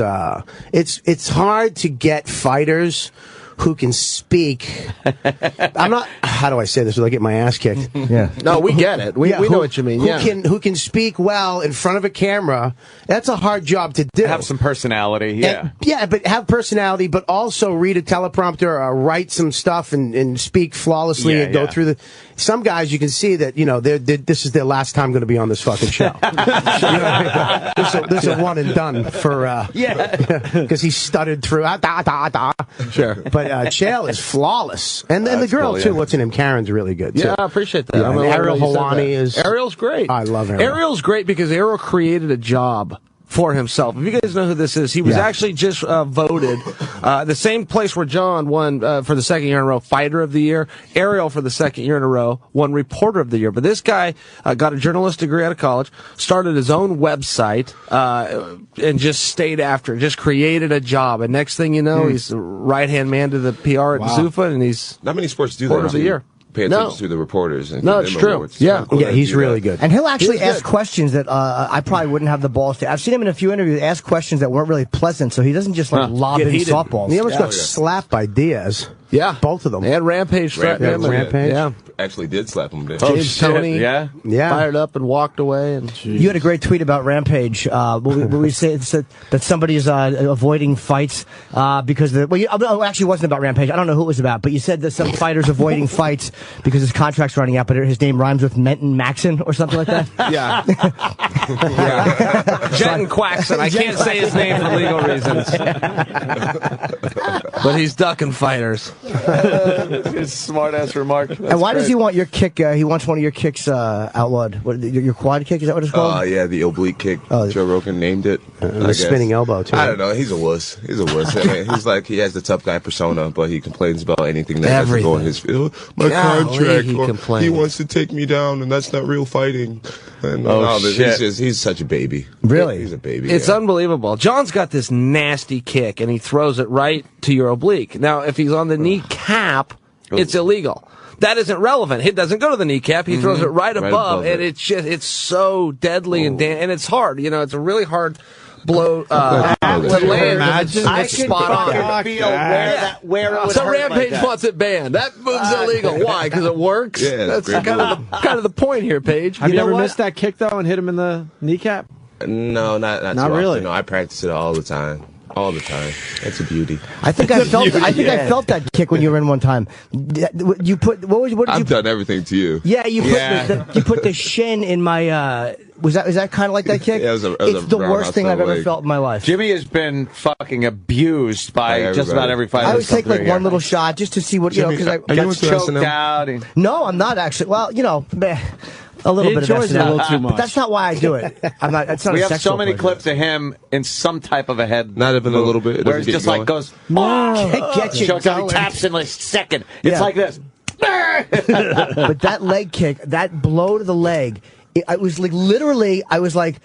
S2: it's hard to get fighters who can speak. I'm not. How do I say this without getting my ass kicked?
S5: Yeah.
S12: No, we get it. We know what you mean.
S2: Who can speak well in front of a camera? That's a hard job to do.
S3: Have some personality, yeah.
S2: But have personality, but also read a teleprompter, or write some stuff and speak flawlessly and go through the. Some guys you can see that this is their last time going to be on this fucking show. You know what I mean? This is a one and done for because he stuttered through
S12: Sure.
S2: But Chael is flawless, and then the girl
S8: cool,
S2: too.
S8: yeah.
S2: What's her name? Karen's really good too.
S12: Yeah, I appreciate that.
S2: Yeah,
S12: I'm
S2: and
S12: glad
S2: Ariel
S12: you said
S2: Helwani
S12: that.
S2: is.
S12: Ariel's great.
S2: I love Ariel.
S12: Ariel's great because Ariel created a job for himself. If you guys know who this is, he was actually just voted the same place where John won for the second year in a row Fighter of the Year. Ariel for the second year in a row won Reporter of the Year. But this guy got a journalist degree out of college, started his own website, and just stayed after it, just created a job. And next thing you know, he's the right-hand man to the PR at Zuffa, and he's
S8: Not many sports do
S12: Reporter
S8: that.
S12: of the Year.
S8: pay attention to the reporters. And
S11: No,
S8: give
S11: it's
S8: them
S11: true.
S8: awards.
S11: Yeah.
S8: So
S2: Yeah, he's
S8: do that.
S2: really good.
S5: And he'll actually
S11: He is
S5: ask
S11: good.
S5: questions that I probably wouldn't have the balls to. I've seen him in a few interviews ask questions that weren't really pleasant, so he doesn't just lob
S11: Get
S5: in
S11: heated.
S5: softballs.
S2: He almost got slapped by Diaz.
S11: Yeah.
S2: Both of them.
S11: And Rampage threatened him. and-
S2: Rampage.
S11: Yeah.
S8: Actually did slap him. Did
S11: James
S3: shit,
S11: Toney
S3: yeah?
S2: Yeah.
S11: fired up and walked away. And
S5: You had a great tweet about Rampage. Where we said that somebody is avoiding fights because actually, it wasn't about Rampage. I don't know who it was about, but you said that some fighter's avoiding fights because his contract's running out, but his name rhymes with Menton Maxon or something like that.
S12: Yeah.
S11: Jenton Quaxon. I can't say his name for legal reasons. But he's ducking fighters.
S3: Smart ass remark.
S5: And why does he want your kick? He wants one of your kicks outlawed. What, your quad kick? Is that what it's called?
S8: yeah, the oblique kick. Joe Rogan named it.
S2: The spinning elbow, too.
S8: I don't know. He's a wuss. He's a wuss. I mean, he's like, he has the tough guy persona, but he complains about anything that doesn't go in his field. My contract.
S11: he
S8: Or
S11: complains.
S8: he wants to take me down, and that's not real fighting. And
S3: shit.
S8: he's such a baby.
S5: Really?
S8: He's a baby.
S11: It's
S8: yeah.
S11: unbelievable. John's got this nasty kick, and he throws it right to your oblique. Now, if he's on the kneecap, it's illegal. That isn't relevant. It doesn't go to the kneecap. He throws it right above, and it's so deadly and it's hard. You know, it's a really hard blow to land. It's spot on.
S3: Feel where it would
S11: So
S3: hurt
S11: Rampage
S3: like that.
S11: wants it banned. That move's illegal. Why? Because it works.
S8: Yeah,
S11: That's
S8: great
S11: kind of the point here, Paige.
S1: Have you
S11: know
S1: ever
S11: what?
S1: missed that kick though and hit him in the kneecap?
S8: No, not
S1: Not
S8: too
S1: really.
S8: often. No, I practice it all the time. All the time. That's a beauty.
S5: I think I felt. I think I felt that kick when you were in one time. You put what did you?
S8: I've done everything to you.
S5: Yeah, you put you put the shin in my. Was that kind of like that kick?
S8: Yeah, it was
S5: it's the worst thing I've ever
S8: leg.
S5: felt in my life.
S3: Jimmy has been fucking abused by just about every fighter.
S5: I always
S3: that's
S5: take
S3: come
S5: like
S3: through
S5: one
S3: here.
S5: little shot just to see what
S8: Jimmy,
S5: because I
S8: are you
S3: Gets
S8: into
S3: choked
S8: SNL?
S3: out.
S5: No, I'm not actually. Well, a little
S1: He
S5: bit of
S1: enjoys it a
S5: SNL,
S1: little too much.
S5: but that's not why I do it. I'm not. It's not
S3: We
S5: a
S3: have so
S5: sexual
S3: many
S5: pleasure.
S3: clips of him in some type of a head.
S8: Not even a little bit. It
S3: Where
S8: doesn't
S3: it's
S8: get
S3: just
S8: you
S3: like
S8: going?
S3: goes,
S5: Get you
S3: chokes out, he
S5: going.
S3: taps in like a second. It's
S5: Yeah.
S3: like this.
S5: But that leg kick, that blow to the leg, I was like literally. I was like.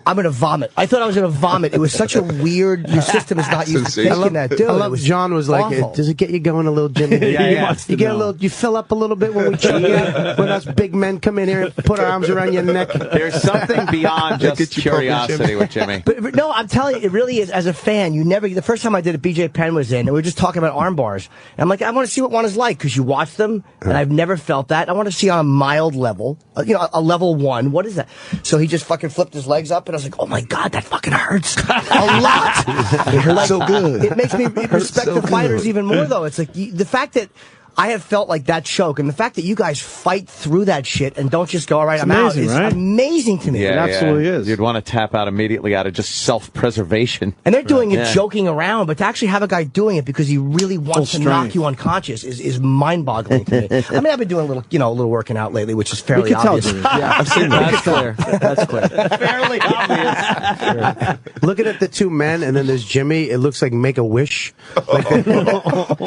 S5: I'm gonna vomit. I thought I was gonna vomit. It was such a weird. Your system is not used to
S8: Sensation.
S5: taking that, dude.
S2: I
S5: It
S2: love
S5: was
S2: John was like,
S5: awful.
S2: does it get you going a little, Jimmy?
S3: Yeah.
S2: You get a little, you fill up a little bit when we choke you, when us big men come in here and put our arms around your neck.
S3: There's something beyond
S8: Get
S3: just
S8: you pumping,
S3: curiosity
S8: Jimmy.
S3: with Jimmy.
S5: But no, I'm telling you, it really is. As a fan, you never. The first time I did it, BJ Penn was in, and we were just talking about arm bars. And I'm like, I want to see what one is like because you watch them, and I've never felt that. I want to see on a mild level, a level 1. What is that? So he just fucking flipped his legs up, and I was like, oh my god, that fucking hurts a lot.
S8: It hurts so good.
S5: It makes me respect
S8: so
S5: the fighters
S8: good.
S5: even more, though. It's like the fact that I have felt like that choke, and the fact that you guys fight through that shit and don't just go, all right, I'm out,
S1: amazing,
S5: is
S1: right?
S5: amazing to me.
S1: It absolutely is.
S3: You'd want to tap out immediately out of just self-preservation.
S5: And they're doing it
S3: Yeah.
S5: joking around, but to actually have a guy doing it because he really wants to
S1: Full
S5: knock
S1: strength.
S5: you unconscious is mind-boggling to me. I mean, I've been doing a little working out lately, which is fairly
S1: We can tell,
S5: obvious.
S1: Jimmy.
S11: Yeah, I've seen that. That's clear. That's clear.
S3: Fairly obvious.
S2: Looking at the two men, and then there's Jimmy, it looks like Make-A-Wish.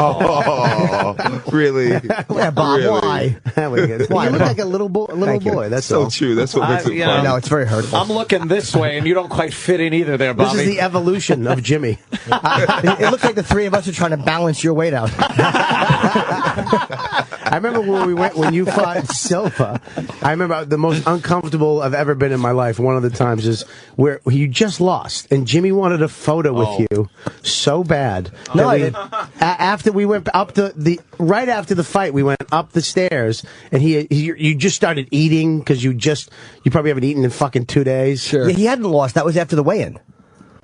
S8: Oh, really?
S5: Yeah, Bob,
S8: Really?
S5: why?
S2: Why? You look like a little boy.
S5: Thank you.
S2: That's
S8: So
S2: all.
S8: true. That's what makes it
S3: you
S8: fun.
S5: I know, it's very hurtful.
S3: I'm looking this way, and you don't quite fit in either there,
S2: This
S3: Bobby.
S2: is the evolution of Jimmy.
S5: It looks like the three of us are trying to balance your weight out.
S2: I remember when you fought Silva. I remember the most uncomfortable I've ever been in my life. One of the times is where you just lost, and Jimmy wanted a photo with you so bad.
S5: No,
S2: that
S5: I didn't.
S2: After we went up right after the fight, we went up the stairs, and you just started eating because you probably haven't eaten in fucking 2 days.
S5: Yeah, he hadn't lost. That was after the weigh-in.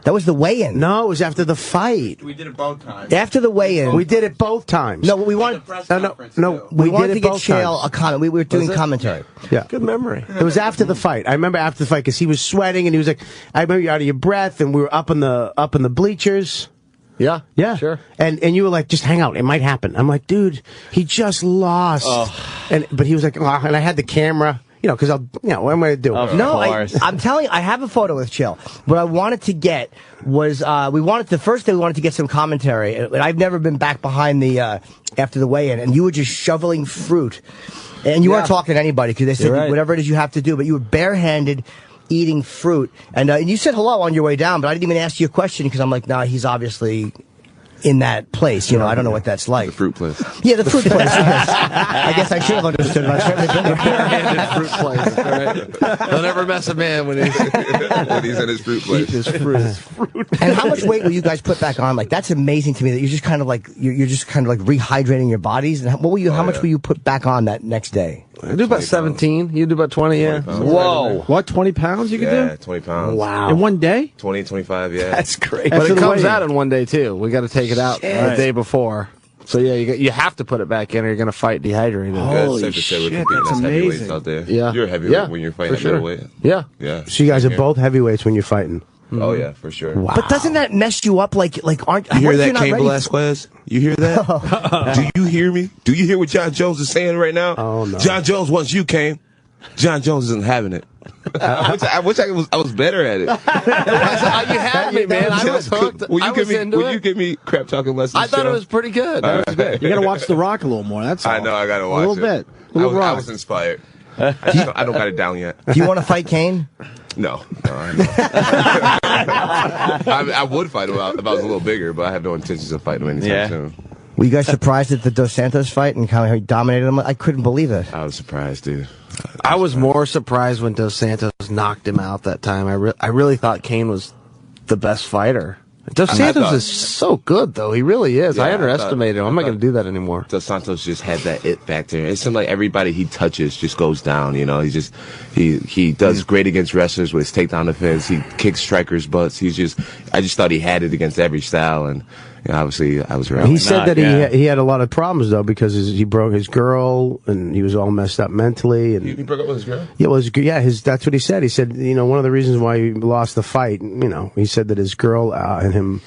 S5: That was the weigh-in.
S2: No, it was after the fight.
S13: We did it both times.
S5: After the weigh-in.
S2: We did it both times.
S5: No, we wanted. We
S2: did
S5: wanted
S2: it
S5: to get
S2: both
S5: Chael
S2: times.
S5: a comment. We were doing
S11: it?
S5: commentary.
S2: Yeah.
S11: Good memory.
S2: It was after the fight. I remember after the fight because he was sweating and he was like, I remember you out of your breath, and we were up in the bleachers.
S11: Yeah.
S2: Yeah.
S11: Sure.
S2: And you were like, just hang out. It might happen. I'm like, dude, he just lost. But he was like, oh, and I had the camera, because what am I going to do?
S5: No, I'm telling you, I have a photo with Chael. What I wanted to get was, the first day we wanted to get some commentary. And I've never been back behind after the weigh-in, and you were just shoveling fruit. And you weren't talking to anybody because they said
S11: You're right.
S5: whatever it is you have to do, but you were barehanded eating fruit. And you said hello on your way down, but I didn't even ask you a question because I'm like, nah, he's obviously in that place. I don't know what that's like.
S8: The fruit place.
S5: Yeah, the fruit place. Yes. I guess I should have understood it. I've certainly been there.
S12: Barehanded fruit place. Right? They'll never mess a man when he's
S8: in his fruit place.
S12: His fruit.
S5: And how much weight will you guys put back on? Like, that's amazing to me that you're just kind of like rehydrating your bodies. And how much will you put back on that next day?
S12: I do about 17. You do about 20, yeah.
S1: Whoa. What, 20 pounds you can do?
S8: Yeah, 20 pounds.
S5: Wow.
S1: In one day?
S8: 20, 25, yeah.
S3: That's great.
S12: But it
S1: the
S12: comes
S1: way-
S12: out in one day, too. We got to take it out the day before. So, yeah, you have to put it back in or you're going to fight dehydrated.
S1: Holy
S8: Safe to say we're
S1: shit,
S8: competing
S1: that's
S8: as heavyweights
S1: amazing.
S8: out there.
S12: Yeah.
S8: You're a heavyweight when you're fighting
S12: for sure.
S8: middleweight.
S12: Yeah.
S8: Yeah.
S2: So you guys are both heavyweights when you're fighting.
S8: Oh, yeah, for sure.
S2: Wow.
S5: But doesn't that mess you up? Aren't
S8: You hear that,
S5: not
S8: Cain
S5: ready?
S8: Velasquez? You hear that? Do you hear me? Do you hear what John Jones is saying right now?
S2: Oh, no.
S8: John Jones wants you, Cain. John Jones isn't having it. I wish I was better at it.
S12: You had me, man. I was hooked.
S8: Will
S12: I was into
S8: you
S12: it.
S8: give me crap talking lessons?
S12: I thought it
S8: Joe?
S12: was pretty good. That was good.
S1: You got to watch The Rock a little more. That's all.
S8: I know. I gotta watch
S1: a little
S8: it.
S1: bit. A little
S8: I
S1: Rock.
S8: was inspired. I don't got it down yet.
S5: Do you want to fight Kane?
S8: No, I would fight him if I was a little bigger, but I have no intentions of fighting him anytime soon.
S5: Were you guys surprised at the Dos Santos fight and how he dominated him? I couldn't believe it.
S8: I was surprised, dude.
S12: I was more surprised when Dos Santos knocked him out that time. I really thought Kane was the best fighter. Dos Santos is so good, though. He really is.
S8: Yeah,
S12: I underestimated him. I'm not going to do that anymore.
S8: Dos Santos just had that it factor. It seemed like everybody he touches just goes down. He does great against wrestlers with his takedown defense. He kicks strikers' butts. I just thought he had it against every style, and obviously I was right.
S2: He said that he had a lot of problems though because he broke his girl and he was all messed up mentally. And
S8: He broke up with his girl?
S2: Yeah, that's what he said. He said, one of the reasons why he lost the fight, he said that his girl and him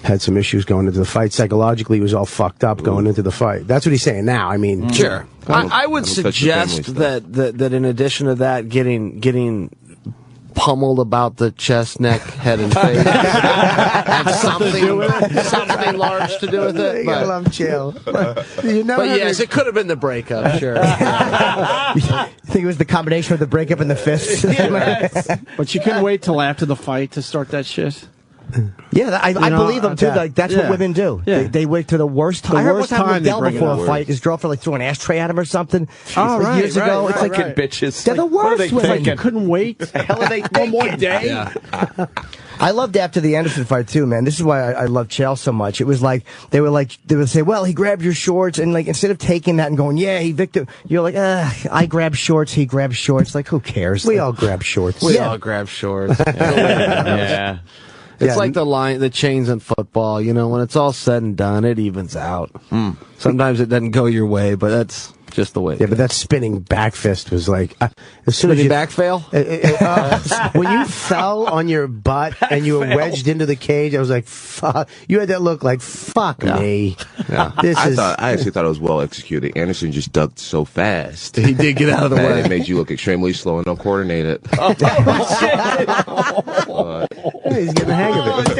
S2: had some issues going into the fight. Psychologically, he was all fucked up going into the fight. That's what he's saying now. I mean,
S12: Sure. I would suggest that in addition to that, getting pummeled about the chest, neck, head, and face have something large to do with it.
S2: You gotta love Chael.
S12: But yes, it could have been the breakup, sure.
S5: You think it was the combination of the breakup and the fist?
S1: But you couldn't wait till after the fight to start that shit?
S5: Yeah, I believe them too.
S1: that-
S5: That's what women do.
S1: Yeah.
S5: They wait to the worst time. I heard one
S1: worst
S5: time
S1: time they
S5: Liddell
S1: bring it
S5: before
S1: up.
S5: a fight, his girlfriend threw an ashtray at him or something.
S1: Oh, right,
S5: years ago. It's like
S3: Fucking bitches.
S5: they're the
S3: What are
S5: worst
S3: they
S5: women.
S3: thinking?
S1: You couldn't wait.
S5: Hell are they
S1: One more day?
S5: I loved after the Anderson fight too, man. This is why I love Chael so much. It was like they would say, "Well, he grabbed your shorts," and instead of taking that and going, "Yeah, he victim," you're like, "I grabbed shorts, he grabbed shorts." Like, who cares?
S2: we all grab shorts.
S12: We all grab shorts.
S3: Yeah.
S12: It's like the chains in football. When it's all said and done, it evens out. Sometimes it doesn't go your way, but that's just the way.
S2: Yeah, but that spinning back fist was like as soon as you
S12: back fail.
S2: when you fell on your butt and you were wedged into the cage, I was like, "Fuck!" You had that look like, "Fuck me."
S8: Yeah. I actually thought it was well executed. Anderson just ducked so fast.
S12: He did get out of the way.
S8: It made you look extremely slow and uncoordinated.
S2: He's getting the hang of it.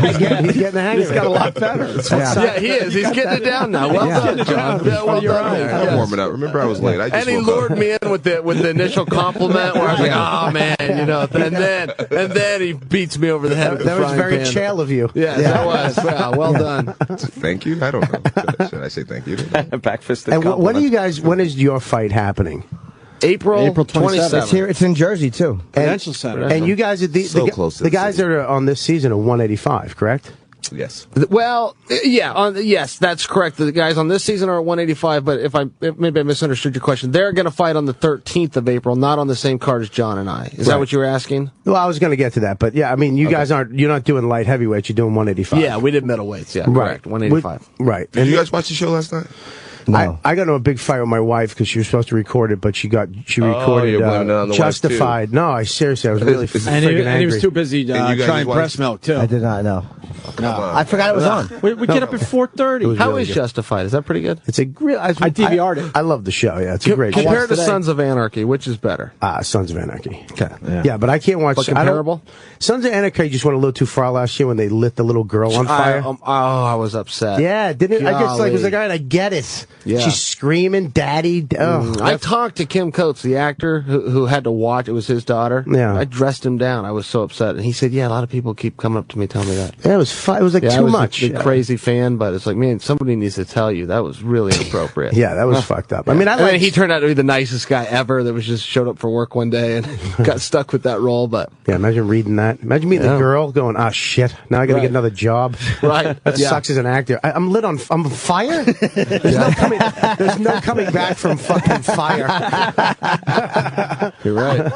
S2: He's getting the hang of it.
S1: He's got a lot better.
S12: Yeah, he is. He's getting it down now. Well done, John. Well done.
S8: I'm warming up. Remember, I was late. I just
S12: And he
S8: woke
S12: lured
S8: up.
S12: me in with the initial compliment where I was like, "Oh man," and then he beats me over the head with the
S2: That was
S12: frying
S2: very
S12: pan.
S2: Chael of you.
S12: Yeah, that was. Well done.
S8: Thank you. I don't know. Should I say thank you?
S3: Back fisted.
S2: And when is your fight happening?
S12: April
S1: 27th.
S5: It's here. It's in Jersey too.
S1: Prudential Center.
S2: And you guys are
S8: Close to
S2: the
S8: the
S2: guys
S8: city.
S2: that are on this season are 185, correct?
S8: Yes.
S12: Well, yeah, yes, that's correct. The guys on this season are at 185, but if maybe I misunderstood your question, they're going to fight on the 13th of April, not on the same card as John and I. Is that what you were asking?
S2: Well, I was going to get to that, but yeah, I mean, you're not doing light heavyweights, you're doing 185.
S12: Yeah, we did middleweights. Yeah,
S2: Right.
S12: correct. 185.
S2: Right.
S8: Did you guys watch the show last night?
S5: No.
S2: I got into a big fight with my wife because she was supposed to record it, but she recorded
S8: you're blaming it on the wife,
S2: Justified. No, I was really
S8: And
S1: And he
S2: angry.
S1: was too busy
S8: And you guys
S1: trying
S8: watched-
S1: breast milk, too.
S5: I did not know. I forgot it was on.
S1: We get up at 4:30.
S12: How is Justified? Is that pretty good?
S2: It's a real. I
S1: DVR'd it.
S2: I love the show. Yeah, it's a great show.
S12: Compared to Sons of Anarchy, which is better?
S2: Sons of Anarchy.
S12: Okay.
S2: Yeah, but I can't watch.
S12: But comparable?
S2: Sons of Anarchy just went a little too far last year when they lit the little girl on fire.
S12: I was upset.
S2: Yeah, didn't it? I guess like was
S12: Golly.
S2: like, all right, I get it.
S12: Yeah.
S2: She's screaming, "Daddy!"
S12: I talked to Kim Coates, the actor who had to watch. It was his daughter.
S2: Yeah.
S12: I dressed him down. I was so upset, and he said, "Yeah, a lot of people keep coming up to me telling me that."
S2: Yeah, it was it was like
S12: I
S2: too
S12: was
S2: much.
S12: A crazy fan, but it's like, man, somebody needs to tell you that was really inappropriate.
S2: Yeah, that was fucked up. I mean,
S12: and then he turned out to be the nicest guy ever. That was just showed up for work one day and got stuck with that role. But
S2: yeah, imagine reading that. Imagine being the girl going, "Ah, shit! Now I got to get another job."
S12: Right.
S2: That sucks as an actor. I'm lit on. I'm on fire. There's no coming back from fucking fire.
S12: You're right.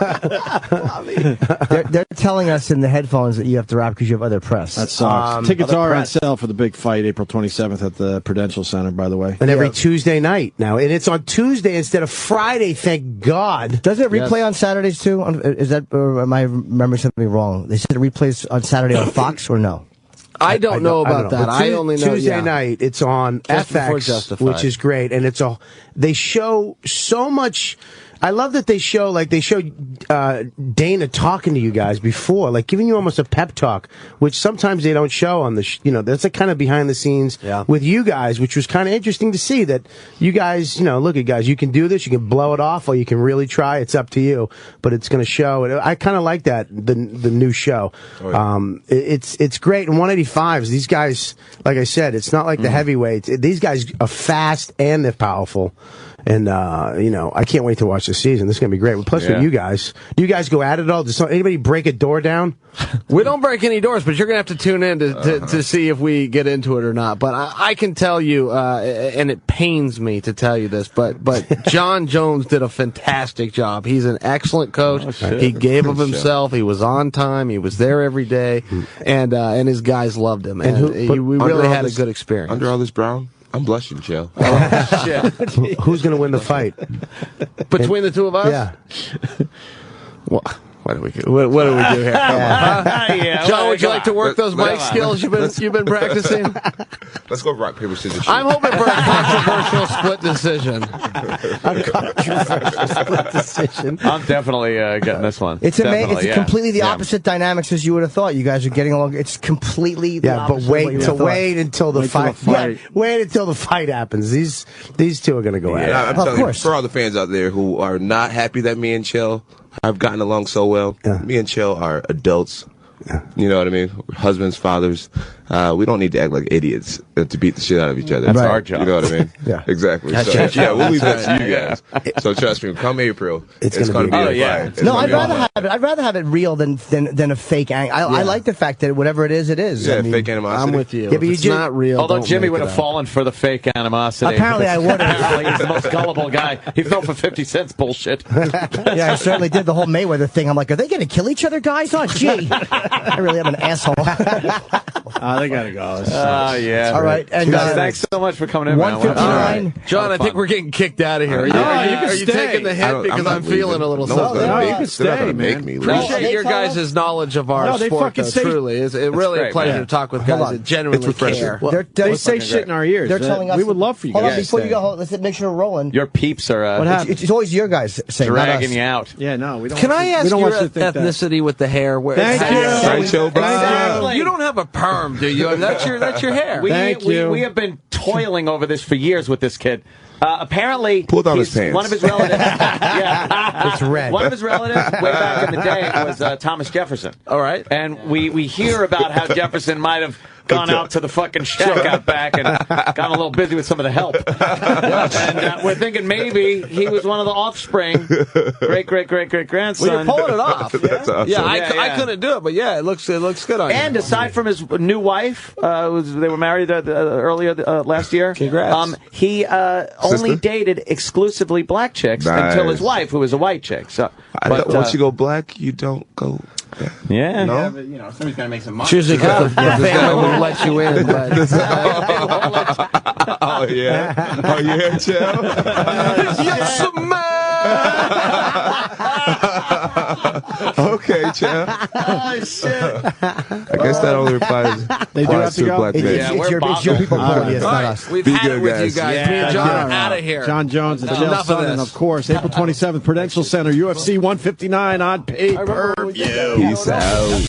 S5: They're telling us in the headphones that you have to wrap because you have other press.
S1: That sucks. Tickets are on sale for the big fight, April 27th at the Prudential Center, by the way.
S2: And every Tuesday night now. And it's on Tuesday instead of Friday, thank God.
S5: Does it replay on Saturdays too? Is that, or am I remembering something wrong? They said it replays on Saturday on Fox or no?
S12: I don't know about that. I only know
S2: Tuesday night. It's on
S12: Just before
S2: FX,
S12: Justified.
S2: which is great, and they show so much. I love that they show Dana talking to you guys before, like giving you almost a pep talk, which sometimes they don't show on the. That's a kind of behind the scenes with you guys, which was kind of interesting to see that you guys, look at guys, you can do this, you can blow it off, or you can really try. It's up to you, but it's going to show. And I kind of like that the new show. Oh, yeah. It's great. And 185s, these guys, like I said, it's not like the heavyweights. These guys are fast and they're powerful. And, I can't wait to watch this season. This is going to be great. Plus, with you guys, do you guys go at it all? Does anybody break a door down?
S12: We don't break any doors, but you're going to have to tune in to see if we get into it or not. But I can tell you, and it pains me to tell you this, but John Jones did a fantastic job. He's an excellent coach. He gave of himself. He was on time. He was there every day. And his guys loved him. And we really had a good experience.
S8: Under all this Brown? I'm blushing, Chael.
S12: Oh, shit.
S2: Who's going to win the fight?
S12: Between the two of us?
S2: Yeah.
S12: What do we do? What do we do here? John, would you like to work those mic skills you've been practicing?
S8: Let's go rock, paper, scissors, shoot.
S12: I'm hoping for a controversial split decision.
S3: I'm definitely getting this one.
S5: It's amazing. It's
S3: Definitely,
S5: completely the opposite dynamics as you would have thought. You guys are getting along. It's completely the
S2: but
S5: opposite of what you would have thought.
S2: wait until the fight. Wait until the fight happens. These two are going to go at it.
S8: I'm telling you, for all the fans out there who are not happy that me and Chael have gotten along so well, me and Chael are adults. You know what I mean? Husbands, fathers. We don't need to act like idiots to beat the shit out of each other.
S3: That's our job.
S8: You know what I mean?
S2: Yeah.
S8: Exactly.
S2: That's
S8: So,
S2: your job.
S8: we'll leave that to you guys. So trust me, come April, it's going to be a fight.
S5: No, I'd rather have it real than a fake I like the fact that whatever it is, it is.
S8: Yeah,
S5: I mean,
S8: fake animosity.
S12: I'm with you.
S2: Yeah, but
S12: it's not real.
S3: Although
S12: don't
S3: Jimmy
S12: make
S3: would
S12: it
S3: have
S12: out.
S3: fallen for the fake animosity.
S5: Apparently I would have.
S3: Apparently he's the most gullible guy. He fell for 50 cents bullshit.
S5: Yeah, I certainly did the whole Mayweather thing. I'm like, are they going to kill each other, guys? Oh, gee. I really am an asshole.
S1: They got to go.
S3: Yeah.
S5: All right. And,
S3: thanks so much for coming in, man.
S5: 159.
S12: John, I think we're getting kicked out of here. Are you
S1: stay.
S12: taking the hit because I'm feeling a little
S8: No one's
S12: something?
S8: gonna
S1: you can stay, man.
S12: Appreciate your guys' knowledge of our
S1: No, they
S12: sport,
S1: fucking
S12: though,
S1: say-
S12: truly. It's really
S3: great,
S12: a pleasure
S3: man.
S12: to talk with
S5: Hold
S12: guys
S5: on.
S12: that genuinely care.
S1: They say shit in our ears.
S5: They're telling us.
S1: We would love for you
S5: Hold on,
S1: guys.
S5: before you go, let's make sure we're rolling.
S3: Your peeps are
S1: What happened?
S5: It's always your guys saying, not
S3: dragging
S5: us.
S3: you out.
S1: Yeah, no, we don't.
S12: Can
S1: want
S12: I
S1: you-
S12: ask
S1: we don't
S12: your
S1: want you to think that.
S12: ethnicity with the hair? Where
S1: Thank you.
S8: Right, Joe Brown?
S3: Exactly.
S12: You don't have a perm, do you? That's your hair.
S1: Thank you.
S3: We have been toiling over this for years with this kid. Apparently,
S8: Pull down his pants.
S3: one of his relatives.
S2: It's red.
S3: One of his relatives, way back in the day, was Thomas Jefferson.
S12: All right.
S3: And we hear about how Jefferson might have gone out to the fucking shack out back and gotten a little busy with some of the help. And we're thinking maybe he was one of the offspring, great-great-great-great-grandson.
S12: Well, you're pulling it off.
S8: That's awesome.
S12: Yeah, I couldn't do it, but yeah, it looks good on you.
S3: And aside from his new wife, they were married earlier last year.
S12: Congrats.
S3: He only dated exclusively black chicks until his wife, who was a white chick. So,
S8: once you go black, you don't go.
S3: Yeah.
S8: No?
S4: But, somebody's got to make some money.
S12: It's usually because the family won't let you in. But
S8: Oh, yeah. Oh, yeah, Chael?
S12: yes, man.
S8: Okay, Chael.
S3: Oh, shit.
S8: I guess that only applies
S1: They do have to go?
S8: black men.
S5: It's your people pulling you, it's not us.
S12: We've
S8: Be
S12: had
S8: good,
S12: it with
S8: guys.
S12: you guys.
S3: Yeah.
S12: Me and John are
S1: Yeah.
S12: out of here.
S1: John Jones and Chael
S12: Enough of
S1: Sonnen,
S12: this.
S1: of course. April 27th, Prudential Center, UFC 159 on pay-per-view.
S8: Peace out.